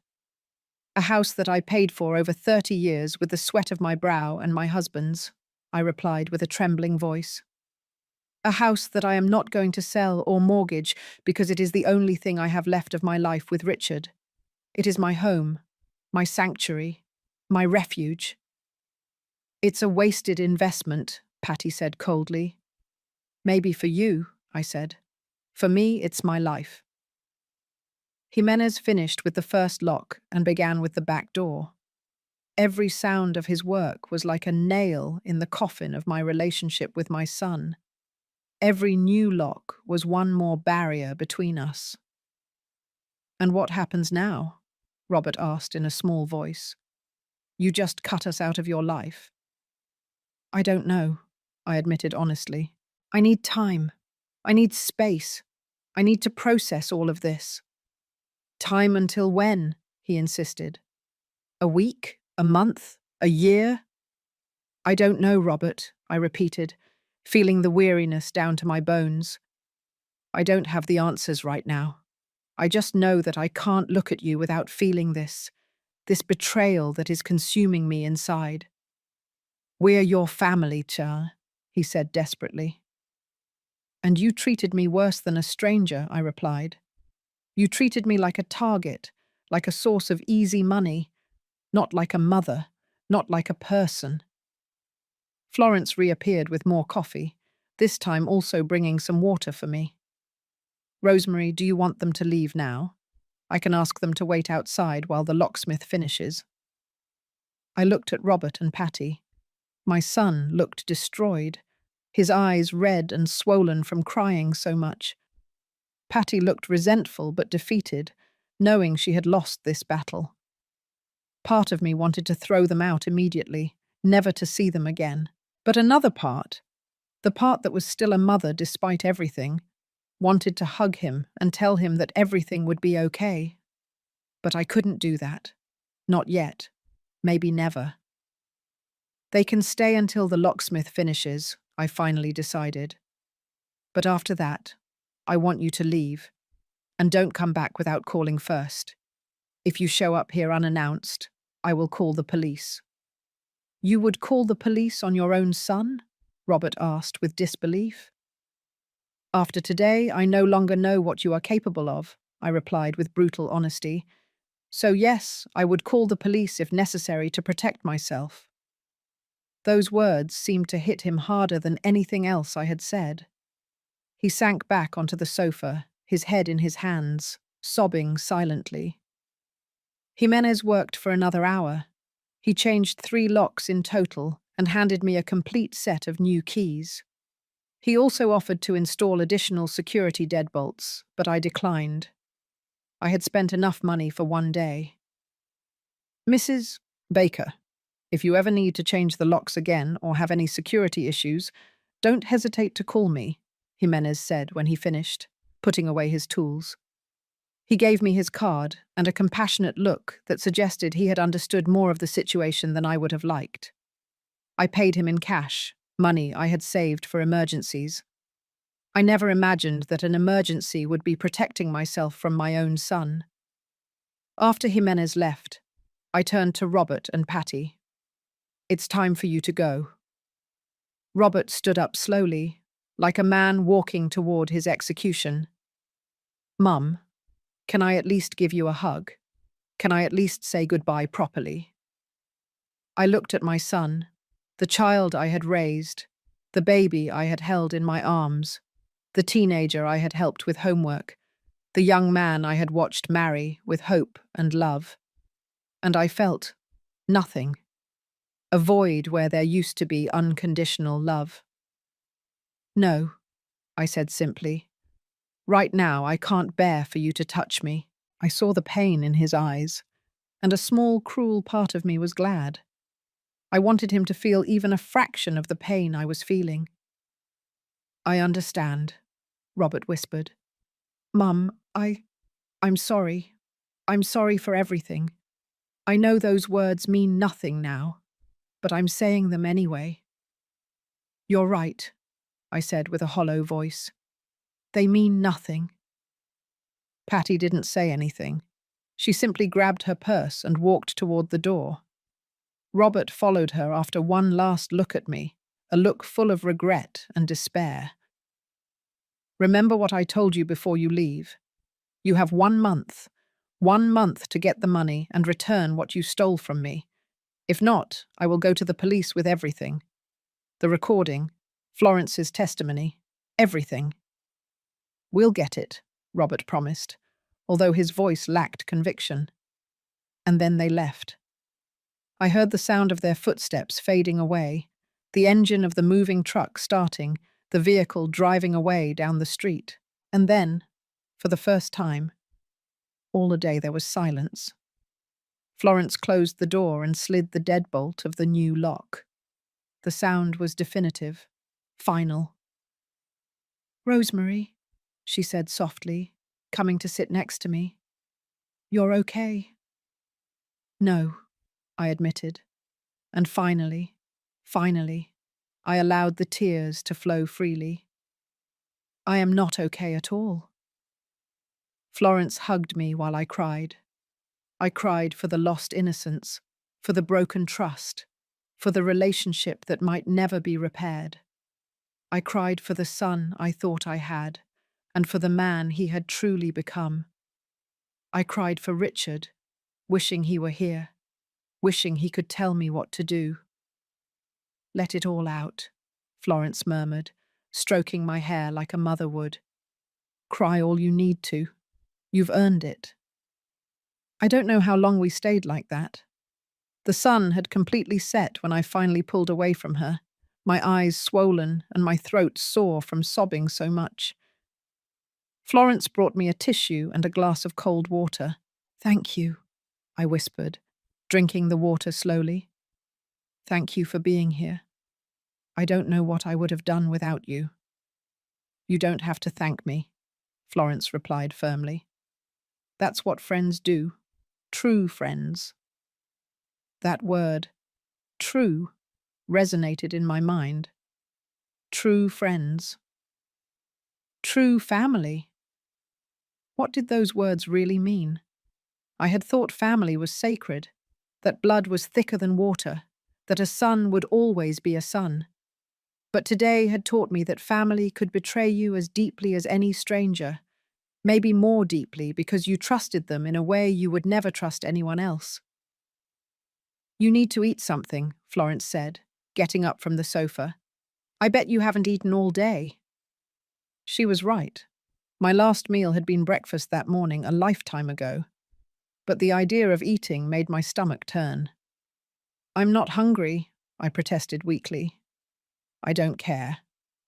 A house that I paid for over 30 years with the sweat of my brow and my husband's, I replied with a trembling voice. A house that I am not going to sell or mortgage because it is the only thing I have left of my life with Richard. It is my home, my sanctuary, my refuge. It's a wasted investment, Patty said coldly. Maybe for you, I said. For me, it's my life. Jimenez finished with the first lock and began with the back door. Every sound of his work was like a nail in the coffin of my relationship with my son. Every new lock was one more barrier between us. And what happens now? Robert asked in a small voice. You just cut us out of your life. I don't know, I admitted honestly. I need time. I need space. I need to process all of this. Time until when? He insisted. A week? A month? A year? I don't know, Robert, I repeated, feeling the weariness down to my bones. I don't have the answers right now. I just know that I can't look at you without feeling this betrayal that is consuming me inside. We're your family, Charles, he said desperately. And you treated me worse than a stranger, I replied. You treated me like a target, like a source of easy money, not like a mother, not like a person. Florence reappeared with more coffee, this time also bringing some water for me. Rosemary, do you want them to leave now? I can ask them to wait outside while the locksmith finishes. I looked at Robert and Patty. My son looked destroyed, his eyes red and swollen from crying so much. Patty looked resentful but defeated, knowing she had lost this battle. Part of me wanted to throw them out immediately, never to see them again. But another part, the part that was still a mother despite everything, wanted to hug him and tell him that everything would be okay. But I couldn't do that. Not yet. Maybe never. They can stay until the locksmith finishes, I finally decided. But after that, I want you to leave. And don't come back without calling first. If you show up here unannounced, I will call the police. You would call the police on your own son? Robert asked with disbelief. After today, I no longer know what you are capable of, I replied with brutal honesty. So yes, I would call the police if necessary to protect myself. Those words seemed to hit him harder than anything else I had said. He sank back onto the sofa, his head in his hands, sobbing silently. Jimenez worked for another hour. He changed 3 locks in total and handed me a complete set of new keys. He also offered to install additional security deadbolts, but I declined. I had spent enough money for one day. Mrs. Baker, if you ever need to change the locks again or have any security issues, don't hesitate to call me, Jimenez said when he finished, putting away his tools. He gave me his card and a compassionate look that suggested he had understood more of the situation than I would have liked. I paid him in cash, money I had saved for emergencies. I never imagined that an emergency would be protecting myself from my own son. After Jimenez left, I turned to Robert and Patty. It's time for you to go. Robert stood up slowly, like a man walking toward his execution. Mum, can I at least give you a hug? Can I at least say goodbye properly? I looked at my son, the child I had raised, the baby I had held in my arms, the teenager I had helped with homework, the young man I had watched marry with hope and love. And I felt nothing. a void where there used to be unconditional love. No, I said simply. Right now, I can't bear for you to touch me. I saw the pain in his eyes, and a small, cruel part of me was glad. I wanted him to feel even a fraction of the pain I was feeling. I understand, Robert whispered. Mum, I'm sorry. I'm sorry for everything. I know those words mean nothing now, but I'm saying them anyway. You're right, I said with a hollow voice. They mean nothing. Patty didn't say anything. She simply grabbed her purse and walked toward the door. Robert followed her after one last look at me, a look full of regret and despair. Remember what I told you before you leave. You have 1 month to get the money and return what you stole from me. If not, I will go to the police with everything. The recording, Florence's testimony, everything. We'll get it, Robert promised, although his voice lacked conviction. And then they left. I heard the sound of their footsteps fading away, the engine of the moving truck starting, the vehicle driving away down the street. And then, for the first time, all day there was silence. Florence closed the door and slid the deadbolt of the new lock. The sound was definitive, final. Rosemary, she said softly, coming to sit next to me. You're okay? No, I admitted. And finally, I allowed the tears to flow freely. I am not okay at all. Florence hugged me while I cried. I cried for the lost innocence, for the broken trust, for the relationship that might never be repaired. I cried for the son I thought I had, and for the man he had truly become. I cried for Richard, wishing he were here, wishing he could tell me what to do. Let it all out, Florence murmured, stroking my hair like a mother would. Cry all you need to. You've earned it. I don't know how long we stayed like that. The sun had completely set when I finally pulled away from her, my eyes swollen and my throat sore from sobbing so much. Florence brought me a tissue and a glass of cold water. Thank you, I whispered, drinking the water slowly. Thank you for being here. I don't know what I would have done without you. You don't have to thank me, Florence replied firmly. That's what friends do. True friends. That word, true, resonated in my mind. True friends. True family. What did those words really mean? I had thought family was sacred, that blood was thicker than water, that a son would always be a son. But today had taught me that family could betray you as deeply as any stranger, maybe more deeply because you trusted them in a way you would never trust anyone else. You need to eat something, Florence said, getting up from the sofa. I bet you haven't eaten all day. She was right. My last meal had been breakfast that morning a lifetime ago, but the idea of eating made my stomach turn. I'm not hungry, I protested weakly. I don't care.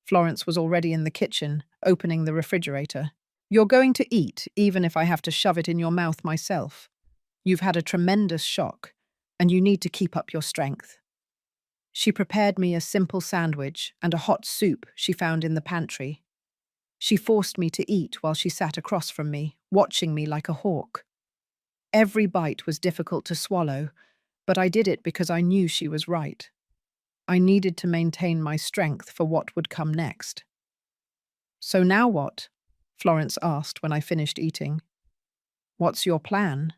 Florence was already in the kitchen, opening the refrigerator. You're going to eat, even if I have to shove it in your mouth myself. You've had a tremendous shock, and you need to keep up your strength. She prepared me a simple sandwich and a hot soup she found in the pantry. She forced me to eat while she sat across from me, watching me like a hawk. Every bite was difficult to swallow, but I did it because I knew she was right. I needed to maintain my strength for what would come next. So now what? Florence asked when I finished eating. What's your plan?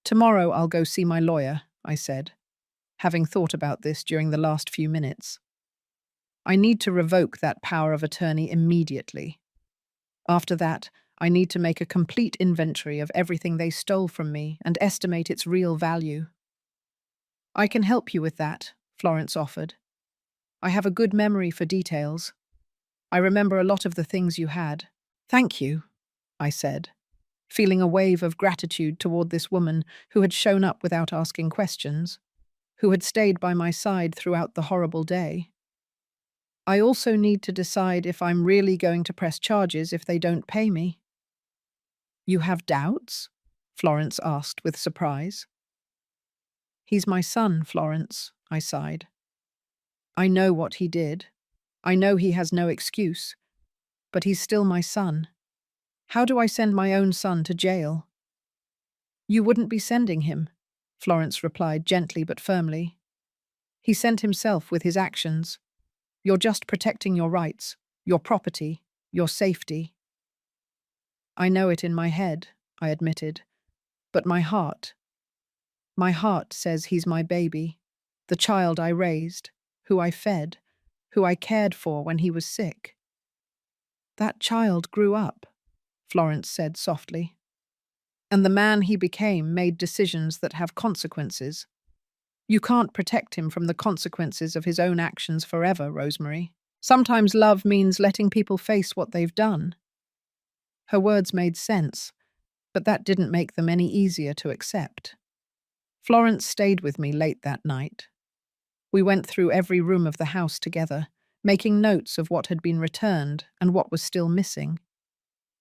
Tomorrow I'll go see my lawyer, I said, having thought about this during the last few minutes. I need to revoke that power of attorney immediately. After that, I need to make a complete inventory of everything they stole from me and estimate its real value. I can help you with that, Florence offered. I have a good memory for details. I remember a lot of the things you had. Thank you, I said, feeling a wave of gratitude toward this woman who had shown up without asking questions. who had stayed by my side throughout the horrible day. I also need to decide if I'm really going to press charges if they don't pay me. You have doubts? Florence asked with surprise. He's my son, Florence, I sighed. I know what he did. I know he has no excuse. But he's still my son. How do I send my own son to jail? You wouldn't be sending him, Florence replied gently but firmly. He sent himself with his actions. You're just protecting your rights, your property, your safety. I know it in my head, I admitted, but my heart says he's my baby, the child I raised, who I fed, who I cared for when he was sick. That child grew up, Florence said softly. And the man he became made decisions that have consequences. You can't protect him from the consequences of his own actions forever, Rosemary. Sometimes love means letting people face what they've done. Her words made sense, but that didn't make them any easier to accept. Florence stayed with me late that night. We went through every room of the house together, making notes of what had been returned and what was still missing.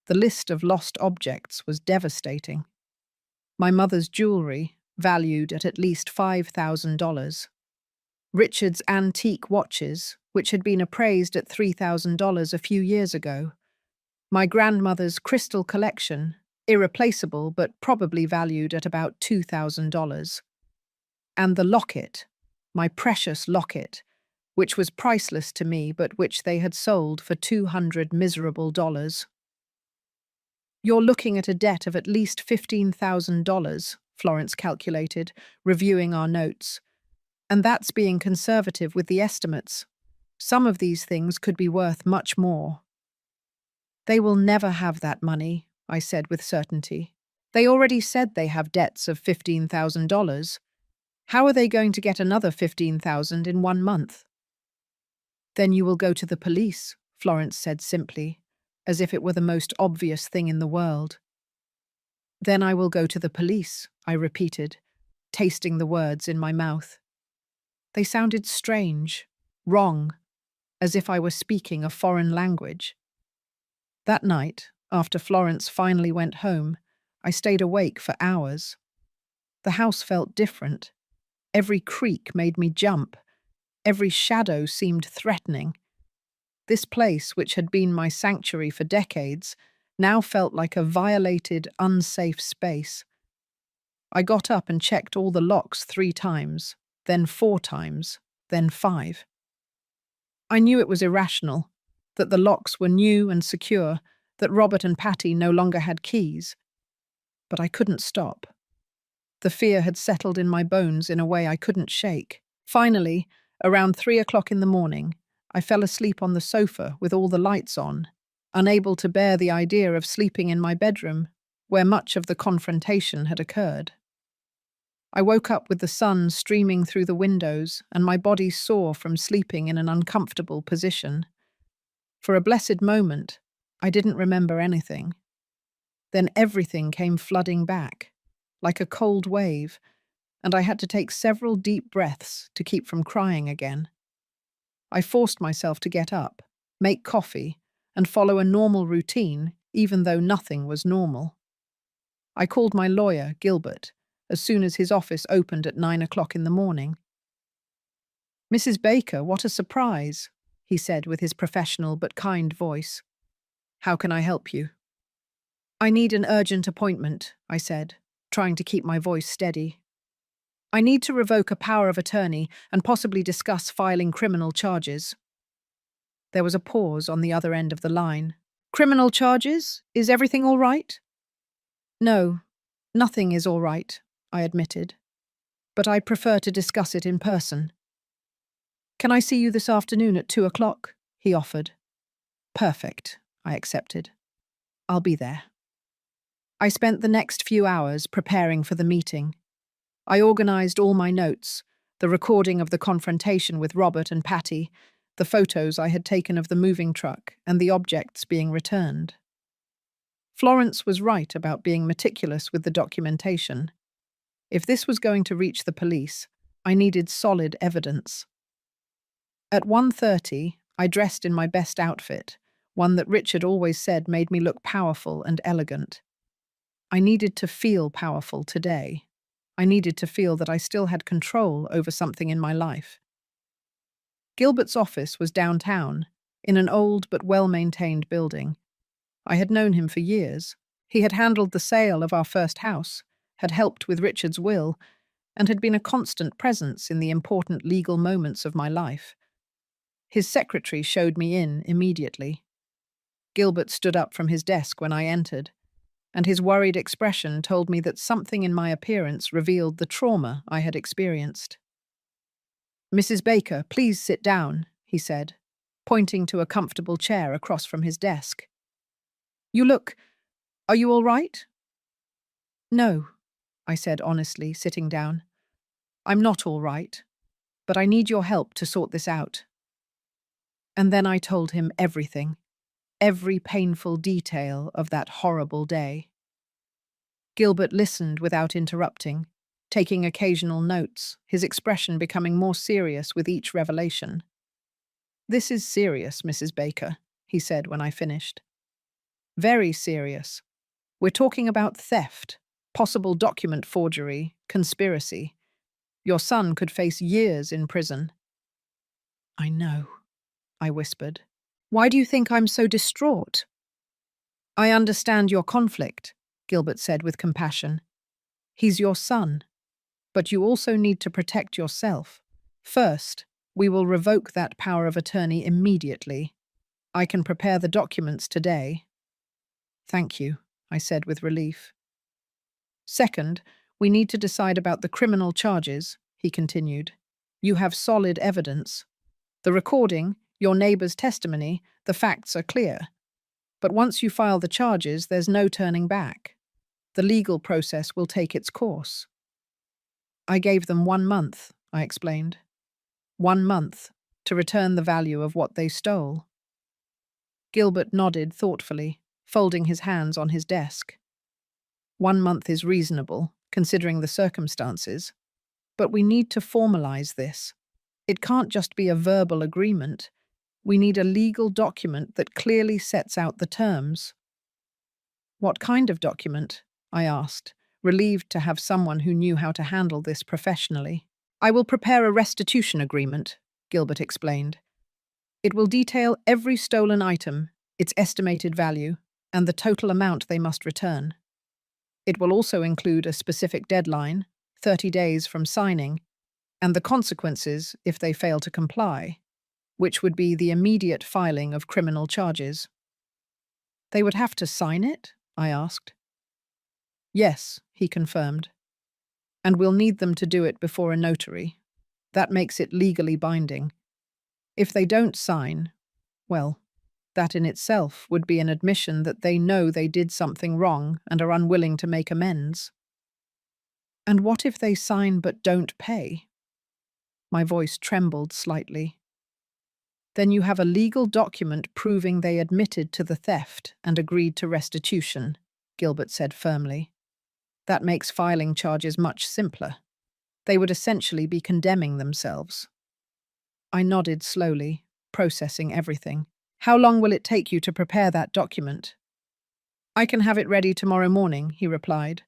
The list of lost objects was devastating. My mother's jewelry, valued at least $5,000. Richard's antique watches, which had been appraised at $3,000 a few years ago. My grandmother's crystal collection, irreplaceable but probably valued at about $2,000. And the locket, my precious locket, which was priceless to me but which they had sold for $200 miserable. You're looking at a debt of at least $15,000, Florence calculated, reviewing our notes. And that's being conservative with the estimates. Some of these things could be worth much more. They will never have that money, I said with certainty. They already said they have debts of $15,000. How are they going to get another $15,000 in 1 month? Then you will go to the police, Florence said simply, as if it were the most obvious thing in the world. Then I will go to the police, I repeated, tasting the words in my mouth. They sounded strange, wrong, as if I were speaking a foreign language. That night, after Florence finally went home, I stayed awake for hours. The house felt different. Every creak made me jump. Every shadow seemed threatening. This place, which had been my sanctuary for decades, now felt like a violated, unsafe space. I got up and checked all the locks 3 times, then 4 times, then 5. I knew it was irrational, that the locks were new and secure, that Robert and Patty no longer had keys. But I couldn't stop. The fear had settled in my bones in a way I couldn't shake. Finally, around 3 o'clock in the morning, I fell asleep on the sofa with all the lights on, unable to bear the idea of sleeping in my bedroom, where much of the confrontation had occurred. I woke up with the sun streaming through the windows and my body sore from sleeping in an uncomfortable position. For a blessed moment, I didn't remember anything. Then everything came flooding back, like a cold wave, and I had to take several deep breaths to keep from crying again. I forced myself to get up, make coffee, and follow a normal routine, even though nothing was normal. I called my lawyer, Gilbert, as soon as his office opened at 9 o'clock in the morning. "Mrs. Baker, what a surprise," he said with his professional but kind voice. "How can I help you?" "I need an urgent appointment," I said, trying to keep my voice steady. "I need to revoke a power of attorney and possibly discuss filing criminal charges." There was a pause on the other end of the line. "Criminal charges? Is everything all right?" "No, nothing is all right," I admitted. "But I prefer to discuss it in person." "Can I see you this afternoon at 2 o'clock?" he offered. "Perfect," I accepted. "I'll be there." I spent the next few hours preparing for the meeting. I organized all my notes, the recording of the confrontation with Robert and Patty, the photos I had taken of the moving truck, and the objects being returned. Florence was right about being meticulous with the documentation. If this was going to reach the police, I needed solid evidence. At 1:30, I dressed in my best outfit, one that Richard always said made me look powerful and elegant. I needed to feel powerful today. I needed to feel that I still had control over something in my life. Gilbert's office was downtown, in an old but well-maintained building. I had known him for years. He had handled the sale of our first house, had helped with Richard's will, and had been a constant presence in the important legal moments of my life. His secretary showed me in immediately. Gilbert stood up from his desk when I entered, and his worried expression told me that something in my appearance revealed the trauma I had experienced. "Mrs. Baker, please sit down," he said, pointing to a comfortable chair across from his desk. Are you all right?" "No," I said honestly, sitting down. "I'm not all right, but I need your help to sort this out." And then I told him everything, every painful detail of that horrible day. Gilbert listened without interrupting, taking occasional notes, his expression becoming more serious with each revelation. "This is serious, Mrs. Baker," he said when I finished. "Very serious. We're talking about theft, possible document forgery, conspiracy. Your son could face years in prison." "I know," I whispered. "Why do you think I'm so distraught?" "I understand your conflict," Gilbert said with compassion. "He's your son, but you also need to protect yourself. First, we will revoke that power of attorney immediately. I can prepare the documents today." "Thank you," I said with relief. "Second, we need to decide about the criminal charges," he continued. "You have solid evidence. The recording, your neighbor's testimony, the facts are clear. But once you file the charges, there's no turning back. The legal process will take its course." "I gave them 1 month," I explained. 1 month to return the value of what they stole." Gilbert nodded thoughtfully, folding his hands on his desk. 1 month is reasonable, considering the circumstances. But we need to formalize this. It can't just be a verbal agreement. We need a legal document that clearly sets out the terms. "What kind of document?" I asked, relieved to have someone who knew how to handle this professionally. "I will prepare a restitution agreement," Gilbert explained. "It will detail every stolen item, its estimated value, and the total amount they must return. It will also include a specific deadline, 30 days from signing, and the consequences if they fail to comply, which would be the immediate filing of criminal charges." "They would have to sign it?" I asked. "Yes," he confirmed. "And we'll need them to do it before a notary. That makes it legally binding. If they don't sign, well, that in itself would be an admission that they know they did something wrong and are unwilling to make amends." "And what if they sign but don't pay?" My voice trembled slightly. "Then you have a legal document proving they admitted to the theft and agreed to restitution," Gilbert said firmly. "That makes filing charges much simpler. They would essentially be condemning themselves." I nodded slowly, processing everything. "How long will it take you to prepare that document?" "I can have it ready tomorrow morning," he replied.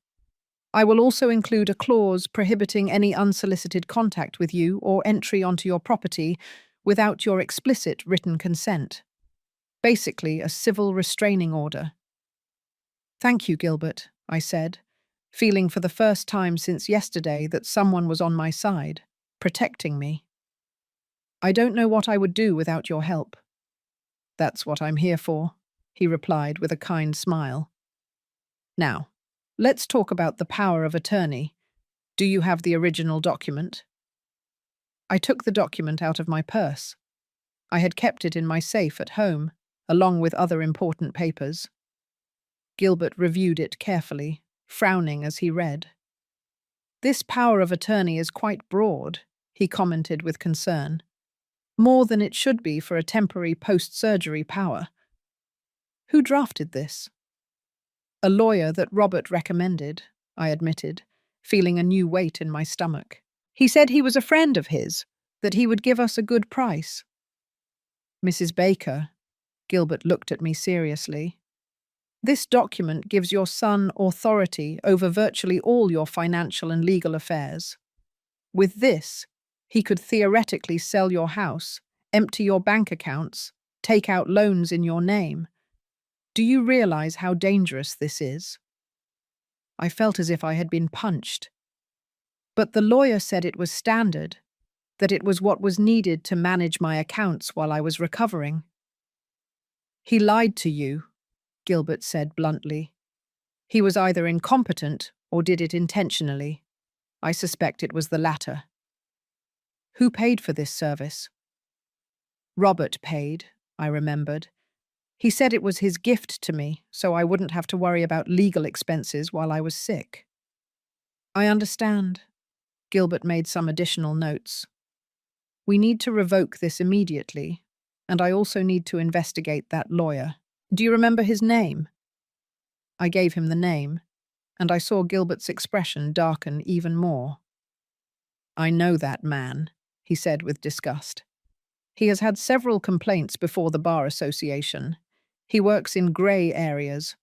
"I will also include a clause prohibiting any unsolicited contact with you or entry onto your property without your explicit written consent. Basically, a civil restraining order." "Thank you, Gilbert," I said, feeling for the first time since yesterday that someone was on my side, protecting me. "I don't know what I would do without your help." "That's what I'm here for," he replied with a kind smile. "Now, let's talk about the power of attorney. Do you have the original document?" I took the document out of my purse. I had kept it in my safe at home, along with other important papers. Gilbert reviewed it carefully, frowning as he read. "This power of attorney is quite broad," he commented with concern. "More than it should be for a temporary post-surgery power." "Who drafted this?" "A lawyer that Robert recommended," I admitted, feeling a new weight in my stomach. He said he was a friend of his, that he would give us a good price. Mrs. Baker, Gilbert looked at me seriously. This document gives your son authority over virtually all your financial and legal affairs. With this, he could theoretically sell your house, empty your bank accounts, take out loans in your name. Do you realize how dangerous this is? I felt as if I had been punched. But the lawyer said it was standard, that it was what was needed to manage my accounts while I was recovering. He lied to you, Gilbert said bluntly. He was either incompetent or did it intentionally. I suspect it was the latter. Who paid for this service? Robert paid, I remembered. He said it was his gift to me, so I wouldn't have to worry about legal expenses while I was sick. I understand. Gilbert made some additional notes. We need to revoke this immediately, and I also need to investigate that lawyer. Do you remember his name? I gave him the name, and I saw Gilbert's expression darken even more. I know that man, he said with disgust. He has had several complaints before the Bar Association. He works in grey areas.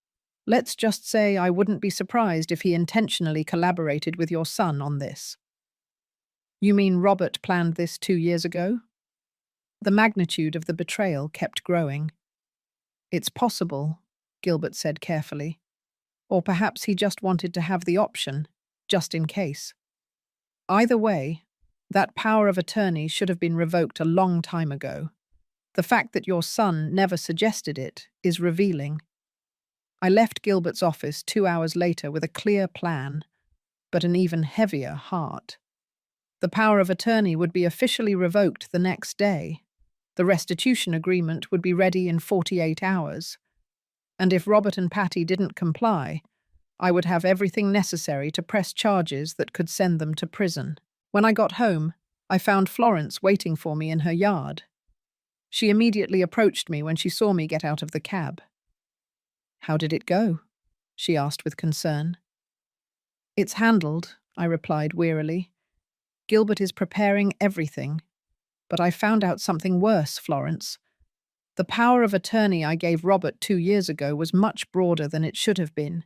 Let's just say I wouldn't be surprised if he intentionally collaborated with your son on this. You mean Robert planned this 2 years ago? The magnitude of the betrayal kept growing. It's possible, Gilbert said carefully. Or perhaps he just wanted to have the option, just in case. Either way, that power of attorney should have been revoked a long time ago. The fact that your son never suggested it is revealing. I left Gilbert's office 2 hours later with a clear plan, but an even heavier heart. The power of attorney would be officially revoked the next day. The restitution agreement would be ready in 48 hours. And if Robert and Patty didn't comply, I would have everything necessary to press charges that could send them to prison. When I got home, I found Florence waiting for me in her yard. She immediately approached me when she saw me get out of the cab. How did it go? She asked with concern. It's handled, I replied wearily. Gilbert is preparing everything. But I found out something worse, Florence. The power of attorney I gave Robert 2 years ago was much broader than it should have been.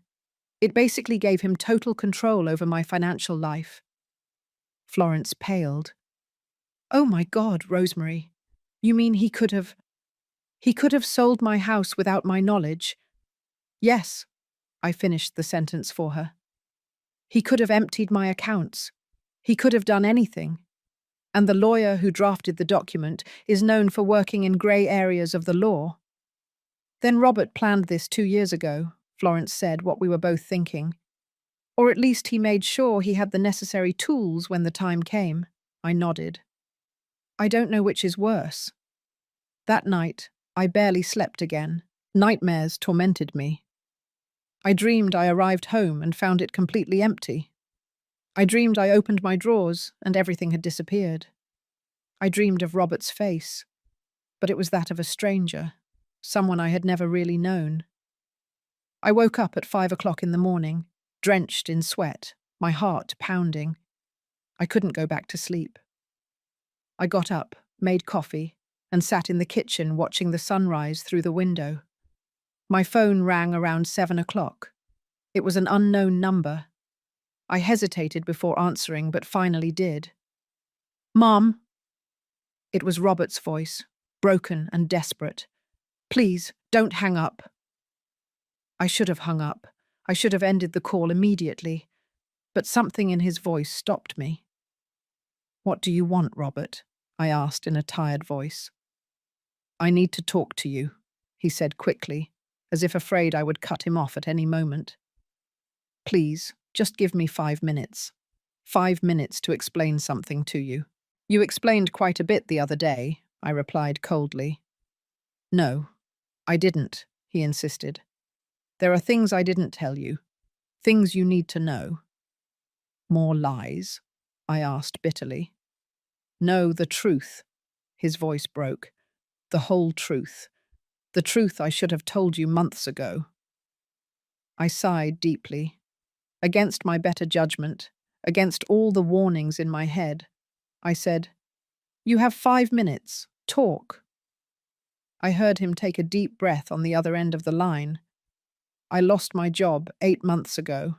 It basically gave him total control over my financial life. Florence paled. Oh my God, Rosemary. You mean he could have sold my house without my knowledge? Yes, I finished the sentence for her. He could have emptied my accounts. He could have done anything. And the lawyer who drafted the document is known for working in grey areas of the law. Then Robert planned this 2 years ago, Florence said, what we were both thinking. Or at least he made sure he had the necessary tools when the time came. I nodded. I don't know which is worse. That night, I barely slept again. Nightmares tormented me. I dreamed I arrived home and found it completely empty. I dreamed I opened my drawers and everything had disappeared. I dreamed of Robert's face, but it was that of a stranger, someone I had never really known. I woke up at 5 o'clock in the morning, drenched in sweat, my heart pounding. I couldn't go back to sleep. I got up, made coffee, and sat in the kitchen watching the sunrise through the window. My phone rang around 7 o'clock. It was an unknown number. I hesitated before answering, but finally did. Mom? It was Robert's voice, broken and desperate. Please, don't hang up. I should have hung up. I should have ended the call immediately. But something in his voice stopped me. What do you want, Robert? I asked in a tired voice. I need to talk to you, he said quickly, as if afraid I would cut him off at any moment. Please, just give me 5 minutes. 5 minutes to explain something to you. You explained quite a bit the other day, I replied coldly. No, I didn't, he insisted. There are things I didn't tell you. Things you need to know. More lies? I asked bitterly. No, the truth. His voice broke. The whole truth. The truth I should have told you months ago. I sighed deeply. Against my better judgment, Against all the warnings in my head, I said, "You have 5 minutes. Talk." I heard him take a deep breath on the other end of the line. "I lost my job 8 months ago.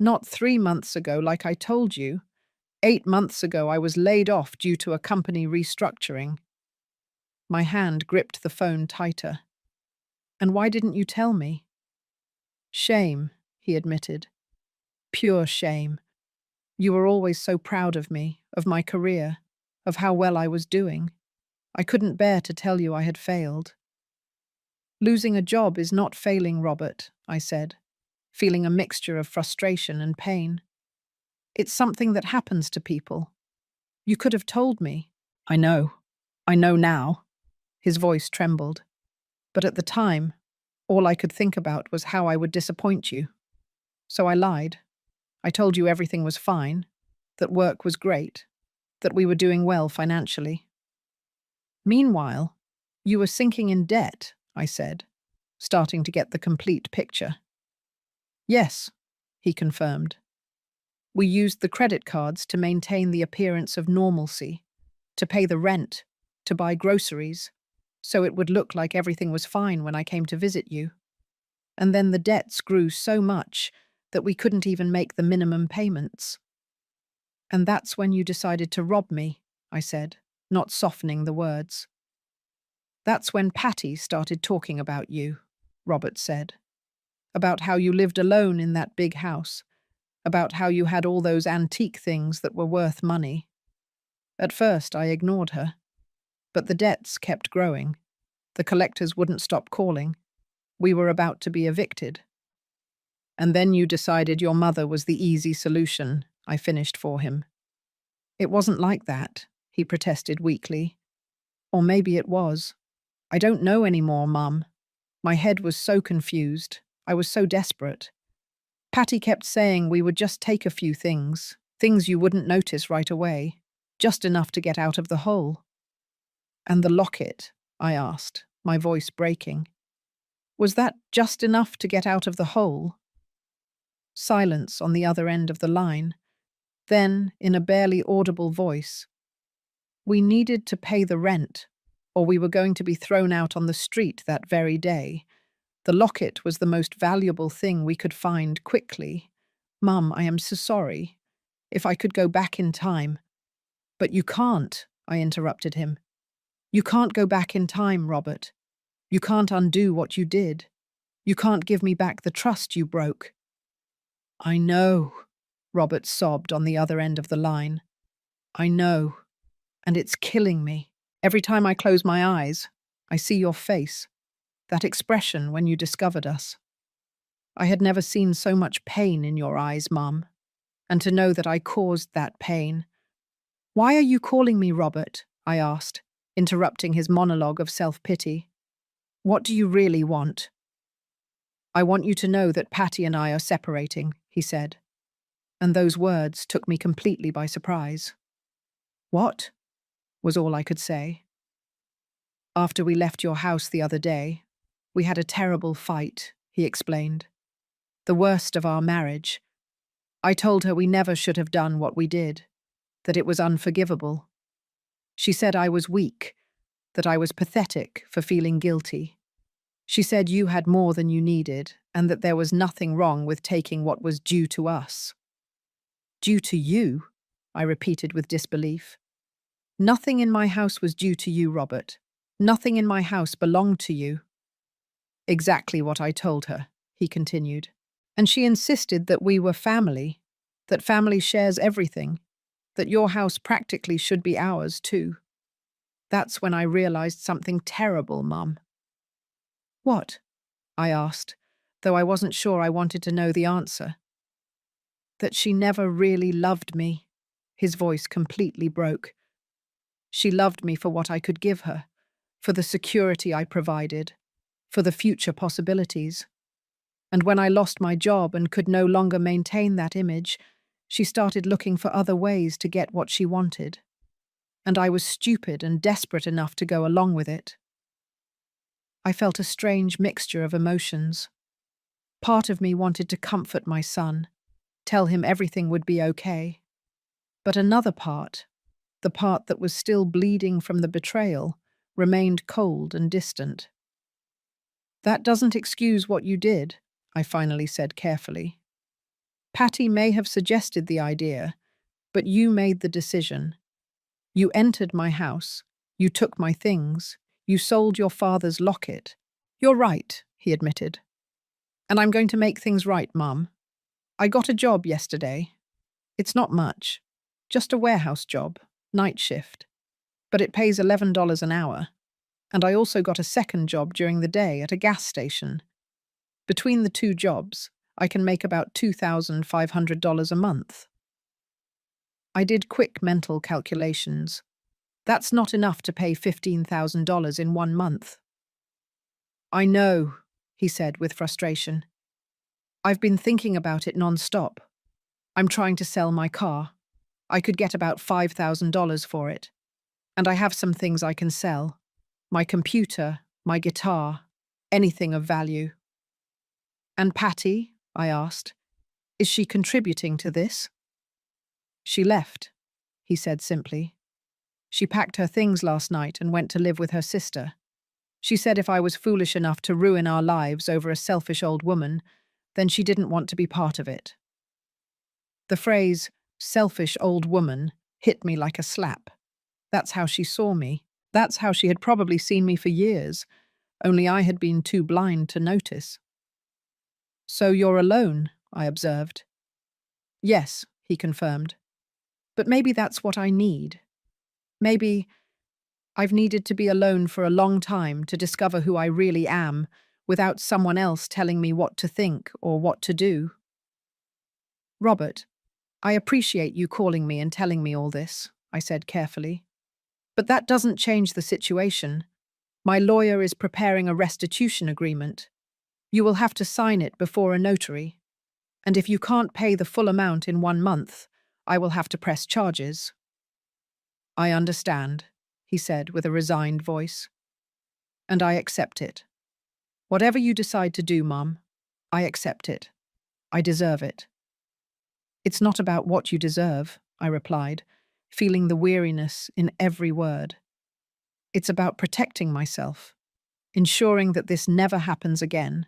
Not 3 months ago, like I told you. 8 months ago, I was laid off due to a company restructuring." My hand gripped the phone tighter. "And why didn't you tell me?" "Shame," he admitted. "Pure shame. You were always so proud of me, of my career, of how well I was doing. I couldn't bear to tell you I had failed." "Losing a job is not failing, Robert," I said, feeling a mixture of frustration and pain. "It's something that happens to people. You could have told me." "I know. I know now." His voice trembled. "But at the time, all I could think about was how I would disappoint you. So I lied. I told you everything was fine, that work was great, that we were doing well financially. Meanwhile, you were sinking in debt," I said, starting to get the complete picture. "Yes," he confirmed. "We used the credit cards to maintain the appearance of normalcy, to pay the rent, to buy groceries, so it would look like everything was fine when I came to visit you. And then the debts grew so much that we couldn't even make the minimum payments." "And that's when you decided to rob me," I said, not softening the words. "That's when Patty started talking about you," Robert said. "About how you lived alone in that big house, about how you had all those antique things that were worth money. At first, I ignored her. But the debts kept growing. The collectors wouldn't stop calling. We were about to be evicted. And then you decided your mother was the easy solution," I finished for him. "It wasn't like that," he protested weakly. "Or maybe it was. I don't know anymore, Mum. My head was so confused. I was so desperate. Patty kept saying we would just take a few things, things you wouldn't notice right away, just enough to get out of the hole." "And the locket?" I asked, my voice breaking. "Was that just enough to get out of the hole?" Silence on the other end of the line. Then, in a barely audible voice, "We needed to pay the rent, or we were going to be thrown out on the street that very day. The locket was the most valuable thing we could find quickly. Mum, I am so sorry. If I could go back in time." "But you can't," I interrupted him. "You can't go back in time, Robert. You can't undo what you did. You can't give me back the trust you broke." "I know," Robert sobbed on the other end of the line. "I know. And it's killing me. Every time I close my eyes, I see your face, that expression when you discovered us. I had never seen so much pain in your eyes, Mum. And to know that I caused that pain." "Why are you calling me Robert?" I asked, interrupting his monologue of self-pity. "What do you really want?" "I want you to know that Patty and I are separating," he said. And those words took me completely by surprise. "What?" was all I could say. "After we left your house the other day, we had a terrible fight," he explained. "The worst of our marriage. I told her we never should have done what we did, that it was unforgivable. She said I was weak, that I was pathetic for feeling guilty. She said you had more than you needed, and that there was nothing wrong with taking what was due to us." "Due to you?" I repeated with disbelief. "Nothing in my house was due to you, Robert. Nothing in my house belonged to you." "Exactly what I told her," he continued. "And she insisted that we were family, that family shares everything, that your house practically should be ours too. That's when I realized something terrible, Mum." "What?" I asked, though I wasn't sure I wanted to know the answer. "That she never really loved me." His voice completely broke. "She loved me for what I could give her, for the security I provided, for the future possibilities. And when I lost my job and could no longer maintain that image, she started looking for other ways to get what she wanted. And I was stupid and desperate enough to go along with it." I felt a strange mixture of emotions. Part of me wanted to comfort my son, tell him everything would be okay. But another part, the part that was still bleeding from the betrayal, remained cold and distant. "That doesn't excuse what you did," I finally said carefully. "Patty may have suggested the idea, but you made the decision. You entered my house. You took my things. You sold your father's locket." "You're right," he admitted. "And I'm going to make things right, Mum. I got a job yesterday. It's not much. Just a warehouse job, night shift. But it pays $11 an hour. And I also got a second job during the day at a gas station. Between the two jobs, I can make about $2,500 a month." I did quick mental calculations. That's not enough to pay $15,000 in 1 month. "I know," he said with frustration. "I've been thinking about it non-stop. I'm trying to sell my car. I could get about $5,000 for it. And I have some things I can sell. My computer, my guitar, anything of value." "And Patty?" I asked. "Is she contributing to this?" "She left," he said simply. "She packed her things last night and went to live with her sister. She said if I was foolish enough to ruin our lives over a selfish old woman, then she didn't want to be part of it." The phrase, "selfish old woman," hit me like a slap. That's how she saw me. That's how she had probably seen me for years, only I had been too blind to notice. "So you're alone," I observed. "Yes," he confirmed. "But maybe that's what I need. Maybe I've needed to be alone for a long time to discover who I really am, without someone else telling me what to think or what to do." "Robert, I appreciate you calling me and telling me all this," I said carefully. "But that doesn't change the situation. My lawyer is preparing a restitution agreement. You will have to sign it before a notary. And if you can't pay the full amount in 1 month, I will have to press charges." "I understand," he said with a resigned voice. "And I accept it. Whatever you decide to do, Mum, I accept it. I deserve it." "It's not about what you deserve," I replied, feeling the weariness in every word. "It's about protecting myself, ensuring that this never happens again."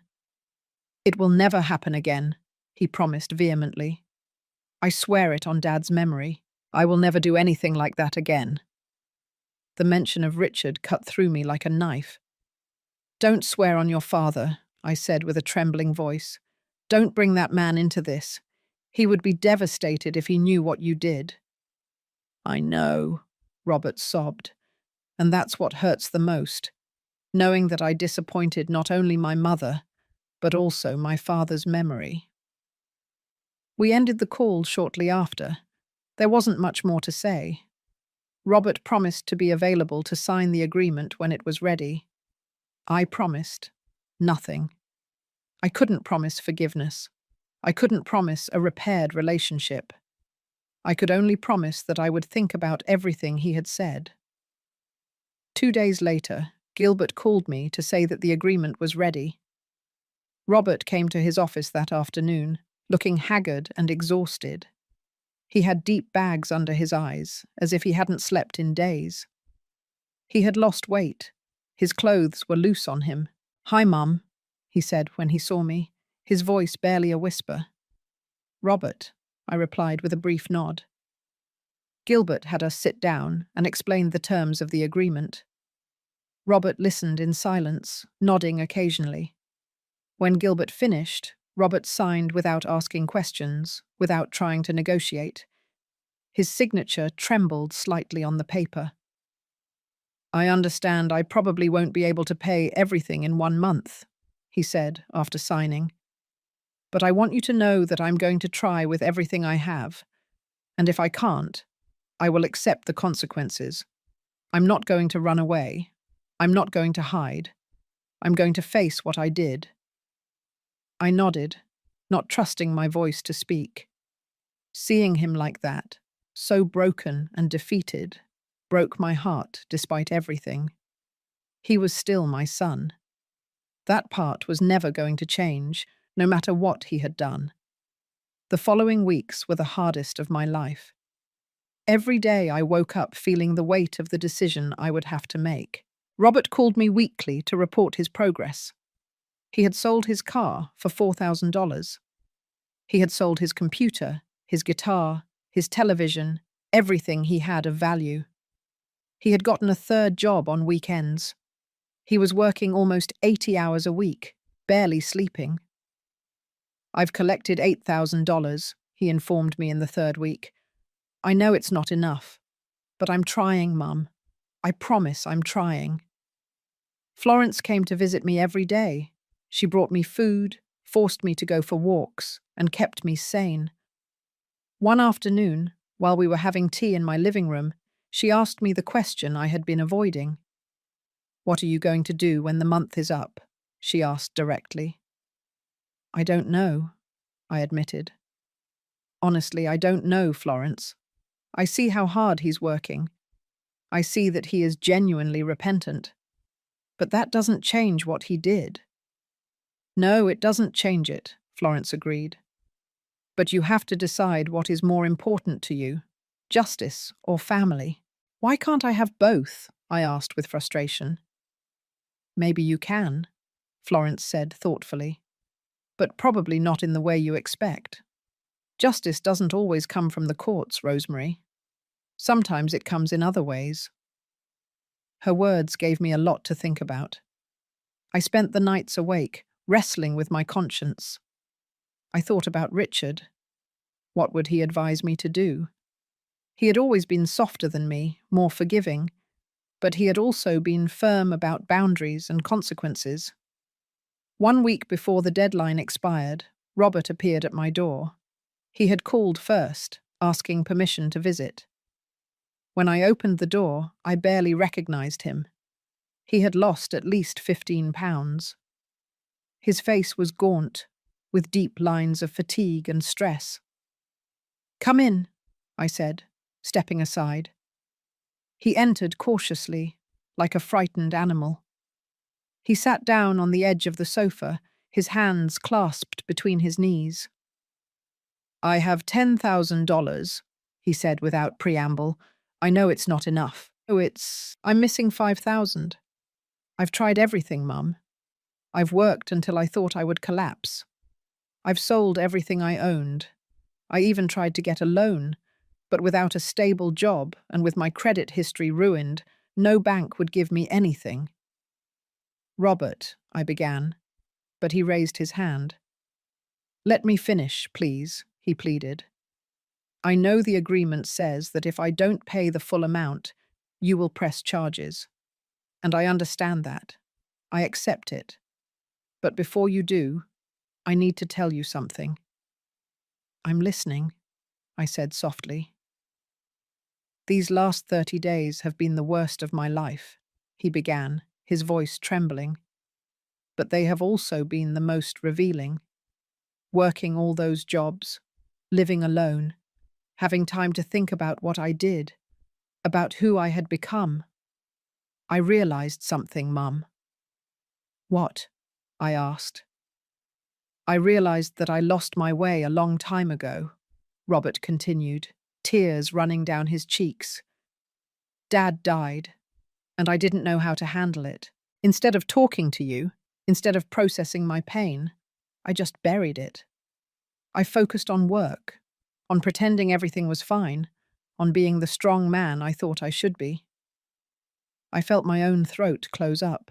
"It will never happen again," he promised vehemently. "I swear it on Dad's memory. I will never do anything like that again." The mention of Richard cut through me like a knife. "Don't swear on your father," I said with a trembling voice. "Don't bring that man into this. He would be devastated if he knew what you did." "I know," Robert sobbed. "And that's what hurts the most, knowing that I disappointed not only my mother, but also my father's memory." We ended the call shortly after. There wasn't much more to say. Robert promised to be available to sign the agreement when it was ready. I promised nothing. I couldn't promise forgiveness. I couldn't promise a repaired relationship. I could only promise that I would think about everything he had said. 2 days later, Gilbert called me to say that the agreement was ready. Robert came to his office that afternoon, looking haggard and exhausted. He had deep bags under his eyes, as if he hadn't slept in days. He had lost weight. His clothes were loose on him. "Hi, Mum," he said when he saw me, his voice barely a whisper. "Robert," I replied with a brief nod. Gilbert had us sit down and explained the terms of the agreement. Robert listened in silence, nodding occasionally. When Gilbert finished, Robert signed without asking questions, without trying to negotiate. His signature trembled slightly on the paper. "I understand I probably won't be able to pay everything in 1 month," he said after signing. "But I want you to know that I'm going to try with everything I have. And if I can't, I will accept the consequences. I'm not going to run away. I'm not going to hide. I'm going to face what I did." I nodded, not trusting my voice to speak. Seeing him like that, so broken and defeated, broke my heart despite everything. He was still my son. That part was never going to change, no matter what he had done. The following weeks were the hardest of my life. Every day I woke up feeling the weight of the decision I would have to make. Robert called me weekly to report his progress. He had sold his car for $4,000. He had sold his computer, his guitar, his television, everything he had of value. He had gotten a third job on weekends. He was working almost 80 hours a week, barely sleeping. "I've collected $8,000, he informed me in the third week. "I know it's not enough, but I'm trying, Mum. I promise I'm trying." Florence came to visit me every day. She brought me food, forced me to go for walks, and kept me sane. One afternoon, while we were having tea in my living room, she asked me the question I had been avoiding. "What are you going to do when the month is up?" she asked directly. "I don't know," I admitted. "Honestly, I don't know, Florence. I see how hard he's working. I see that he is genuinely repentant. But that doesn't change what he did." "No, it doesn't change it," Florence agreed. "But you have to decide what is more important to you, justice or family." "Why can't I have both?" I asked with frustration. "Maybe you can," Florence said thoughtfully, "but probably not in the way you expect. Justice doesn't always come from the courts, Rosemary. Sometimes it comes in other ways." Her words gave me a lot to think about. I spent the nights awake, wrestling with my conscience. I thought about Richard. What would he advise me to do? He had always been softer than me, more forgiving, but he had also been firm about boundaries and consequences. One week before the deadline expired, Robert appeared at my door. He had called first, asking permission to visit. When I opened the door, I barely recognized him. He had lost at least 15 pounds. His face was gaunt, with deep lines of fatigue and stress. "Come in," I said, stepping aside. He entered cautiously, like a frightened animal. He sat down on the edge of the sofa, his hands clasped between his knees. "I have $10,000, he said without preamble. "I know it's not enough. I'm missing 5,000. I've tried everything, Mum. I've worked until I thought I would collapse. I've sold everything I owned. I even tried to get a loan, but without a stable job and with my credit history ruined, no bank would give me anything." "Robert," I began, but he raised his hand. "Let me finish, please," he pleaded. "I know the agreement says that if I don't pay the full amount, you will press charges. And I understand that. I accept it. But before you do, I need to tell you something." "I'm listening," I said softly. "These last 30 days have been the worst of my life," he began, his voice trembling. "But they have also been the most revealing. Working all those jobs, living alone, having time to think about what I did, about who I had become. I realized something, Mum." "What?" I asked. "I realized that I lost my way a long time ago," Robert continued, tears running down his cheeks. "Dad died, and I didn't know how to handle it. Instead of talking to you, instead of processing my pain, I just buried it. I focused on work, on pretending everything was fine, on being the strong man I thought I should be." I felt my own throat close up.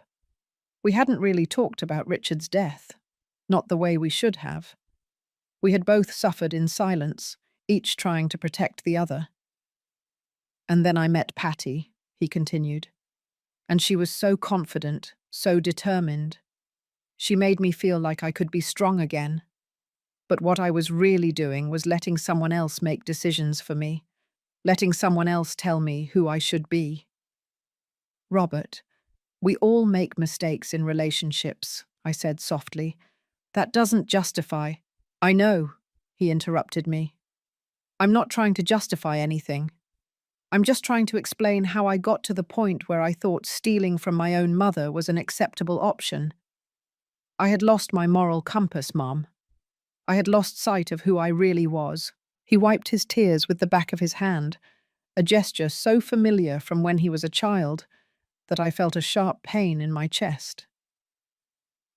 We hadn't really talked about Richard's death, not the way we should have. We had both suffered in silence, each trying to protect the other. "And then I met Patty," he continued. "And she was so confident, so determined. She made me feel like I could be strong again. But what I was really doing was letting someone else make decisions for me, letting someone else tell me who I should be." "Robert, we all make mistakes in relationships," I said softly. "That doesn't justify—" "I know," he interrupted me. "I'm not trying to justify anything. I'm just trying to explain how I got to the point where I thought stealing from my own mother was an acceptable option. I had lost my moral compass, Mom. I had lost sight of who I really was. He wiped his tears with the back of his hand, a gesture so familiar from when he was a child that I felt a sharp pain in my chest.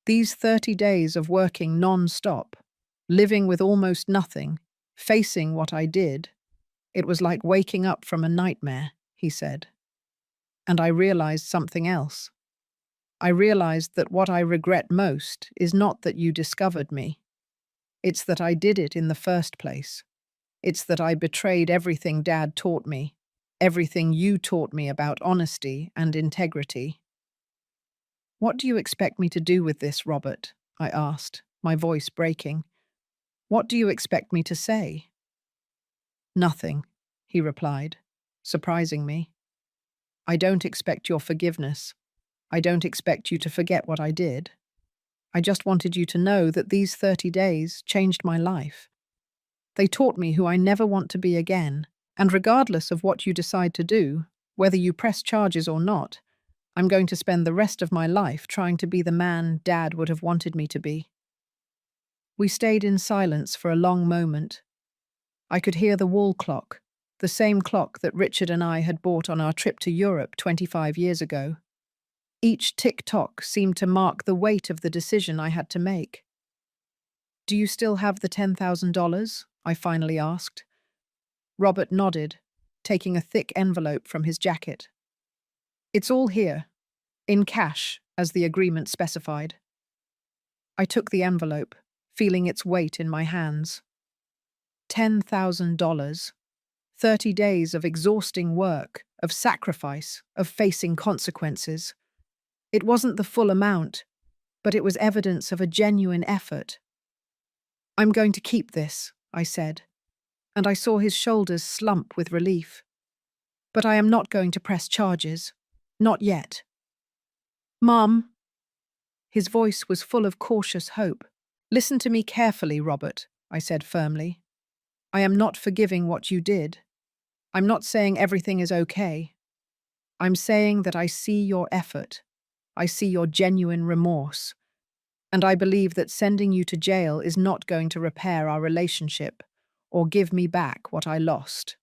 These 30 days of working non-stop, living with almost nothing, facing what I did, it was like waking up from a nightmare, he said. And I realized something else. I realized that what I regret most is not that you discovered me. It's that I did it in the first place. It's that I betrayed everything Dad taught me, everything you taught me about honesty and integrity. What do you expect me to do with this, Robert? I asked, my voice breaking. What do you expect me to say? Nothing, he replied, surprising me. I don't expect your forgiveness. I don't expect you to forget what I did. I just wanted you to know that these 30 days changed my life. They taught me who I never want to be again, and regardless of what you decide to do, whether you press charges or not, I'm going to spend the rest of my life trying to be the man Dad would have wanted me to be. We stayed in silence for a long moment. I could hear the wall clock, the same clock that Richard and I had bought on our trip to Europe 25 years ago. Each tick-tock seemed to mark the weight of the decision I had to make. Do you still have the $10,000? I finally asked. Robert nodded, taking a thick envelope from his jacket. It's all here, in cash, as the agreement specified. I took the envelope, feeling its weight in my hands. $10,000. 30 days of exhausting work, of sacrifice, of facing consequences. It wasn't the full amount, but it was evidence of a genuine effort. I'm going to keep this, I said, and I saw his shoulders slump with relief. But I am not going to press charges. Not yet. Mom. His voice was full of cautious hope. Listen to me carefully, Robert, I said firmly. I am not forgiving what you did. I'm not saying everything is okay. I'm saying that I see your effort. I see your genuine remorse. And I believe that sending you to jail is not going to repair our relationship or give me back what I lost.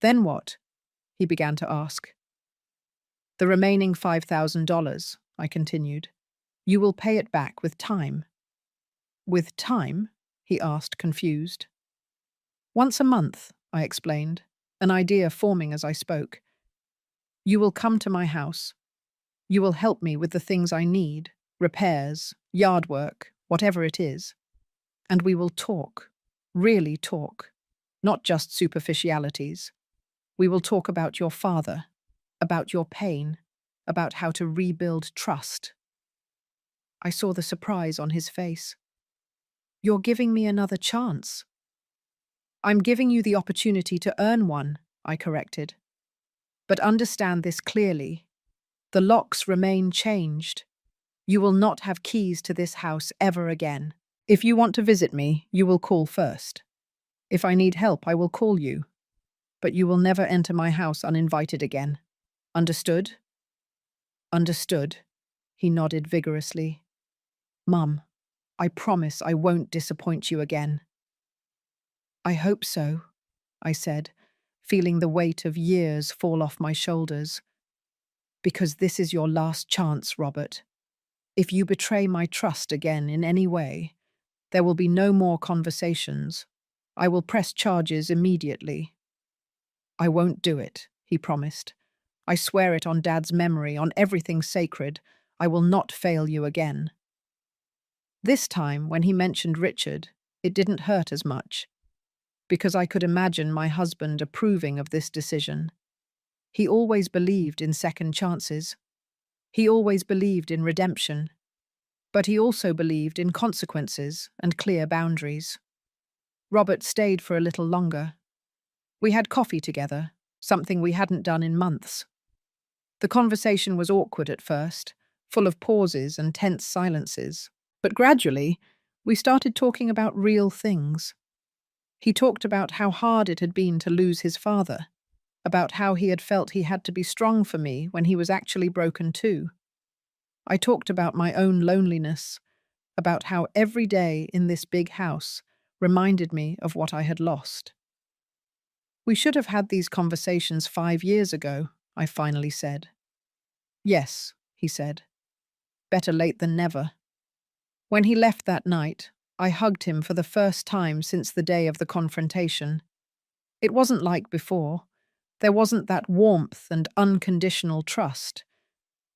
Then what? He began to ask. The remaining $5,000, I continued. You will pay it back with time. With time? He asked, confused. Once a month, I explained, an idea forming as I spoke. You will come to my house. You will help me with the things I need, repairs, yard work, whatever it is. And we will talk, really talk, not just superficialities. We will talk about your father, about your pain, about how to rebuild trust. I saw the surprise on his face. You're giving me another chance. I'm giving you the opportunity to earn one, I corrected. But understand this clearly. The locks remain changed. You will not have keys to this house ever again. If you want to visit me, you will call first. If I need help, I will call you. But you will never enter my house uninvited again. Understood? Understood, he nodded vigorously. Mum, I promise I won't disappoint you again. I hope so, I said, feeling the weight of years fall off my shoulders. Because this is your last chance, Robert. If you betray my trust again in any way, there will be no more conversations. I will press charges immediately. I won't do it, he promised. I swear it on Dad's memory, on everything sacred. I will not fail you again. This time, when he mentioned Richard, it didn't hurt as much, because I could imagine my husband approving of this decision. He always believed in second chances. He always believed in redemption. But he also believed in consequences and clear boundaries. Robert stayed for a little longer. We had coffee together, something we hadn't done in months. The conversation was awkward at first, full of pauses and tense silences. But gradually, we started talking about real things. He talked about how hard it had been to lose his father, about how he had felt he had to be strong for me when he was actually broken too. I talked about my own loneliness, about how every day in this big house reminded me of what I had lost. "We should have had these conversations 5 years ago," I finally said. "Yes," he said. "Better late than never." When he left that night, I hugged him for the first time since the day of the confrontation. It wasn't like before. There wasn't that warmth and unconditional trust.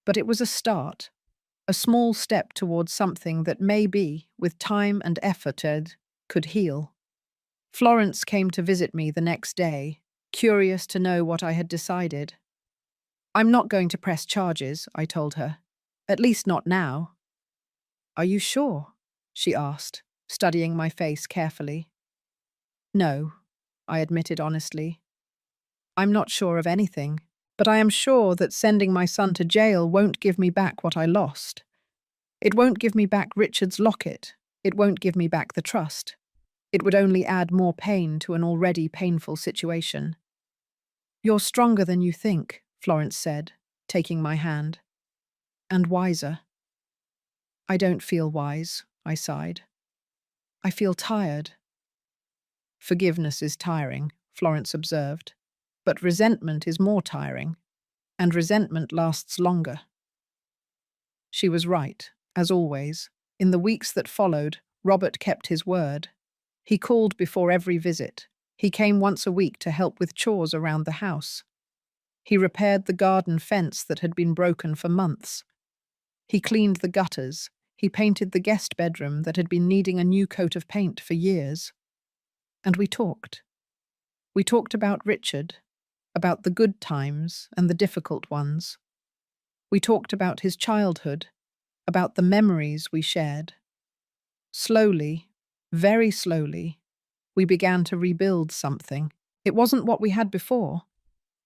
But it was a start, a small step towards something that maybe, with time and effort, could heal. Florence came to visit me the next day, curious to know what I had decided. "I'm not going to press charges," I told her. "At least not now." "Are you sure?" she asked, studying my face carefully. "No," I admitted honestly. "I'm not sure of anything, but I am sure that sending my son to jail won't give me back what I lost. It won't give me back Richard's locket. It won't give me back the trust. It would only add more pain to an already painful situation." "You're stronger than you think," Florence said, taking my hand. "And wiser." "I don't feel wise," I sighed. "I feel tired." "Forgiveness is tiring," Florence observed. "But resentment is more tiring, and resentment lasts longer." She was right, as always. In the weeks that followed, Robert kept his word. He called before every visit. He came once a week to help with chores around the house. He repaired the garden fence that had been broken for months. He cleaned the gutters. He painted the guest bedroom that had been needing a new coat of paint for years. And we talked. We talked about Richard, about the good times and the difficult ones. We talked about his childhood, about the memories we shared. Slowly, very slowly, we began to rebuild something. It wasn't what we had before.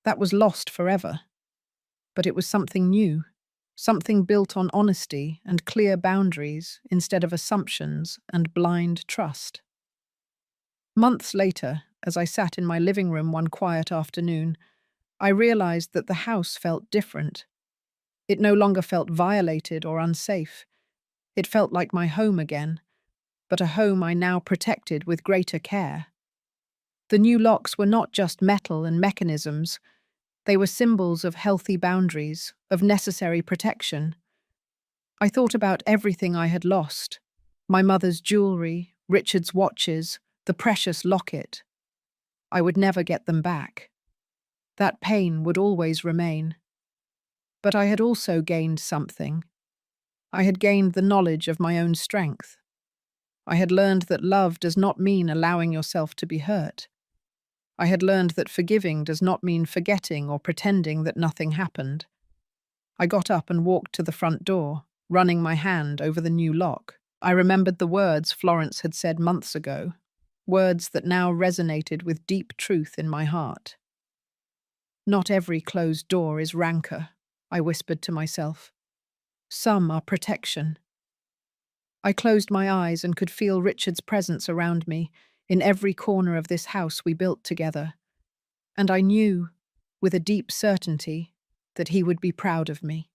That was lost forever. But it was something new, something built on honesty and clear boundaries instead of assumptions and blind trust. Months later, as I sat in my living room one quiet afternoon, I realized that the house felt different. It no longer felt violated or unsafe. It felt like my home again, but a home I now protected with greater care. The new locks were not just metal and mechanisms. They were symbols of healthy boundaries, of necessary protection. I thought about everything I had lost: my mother's jewelry, Richard's watches, the precious locket. I would never get them back. That pain would always remain. But I had also gained something. I had gained the knowledge of my own strength. I had learned that love does not mean allowing yourself to be hurt. I had learned that forgiving does not mean forgetting or pretending that nothing happened. I got up and walked to the front door, running my hand over the new lock. I remembered the words Florence had said months ago, words that now resonated with deep truth in my heart. "Not every closed door is rancor," I whispered to myself. "Some are protection." I closed my eyes and could feel Richard's presence around me, in every corner of this house we built together. And I knew, with a deep certainty, that he would be proud of me.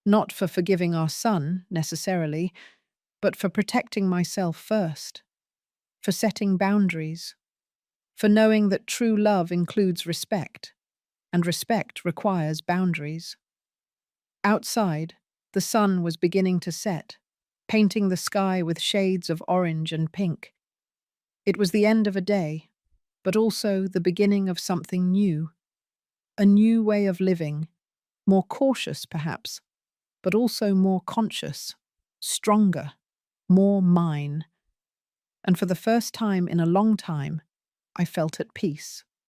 Not for forgiving our son, necessarily, but for protecting myself first, for setting boundaries, for knowing that true love includes respect, and respect requires boundaries. Outside, the sun was beginning to set, painting the sky with shades of orange and pink. It was the end of a day, but also the beginning of something new, a new way of living, more cautious perhaps, but also more conscious, stronger, more mine. And for the first time in a long time, I felt at peace.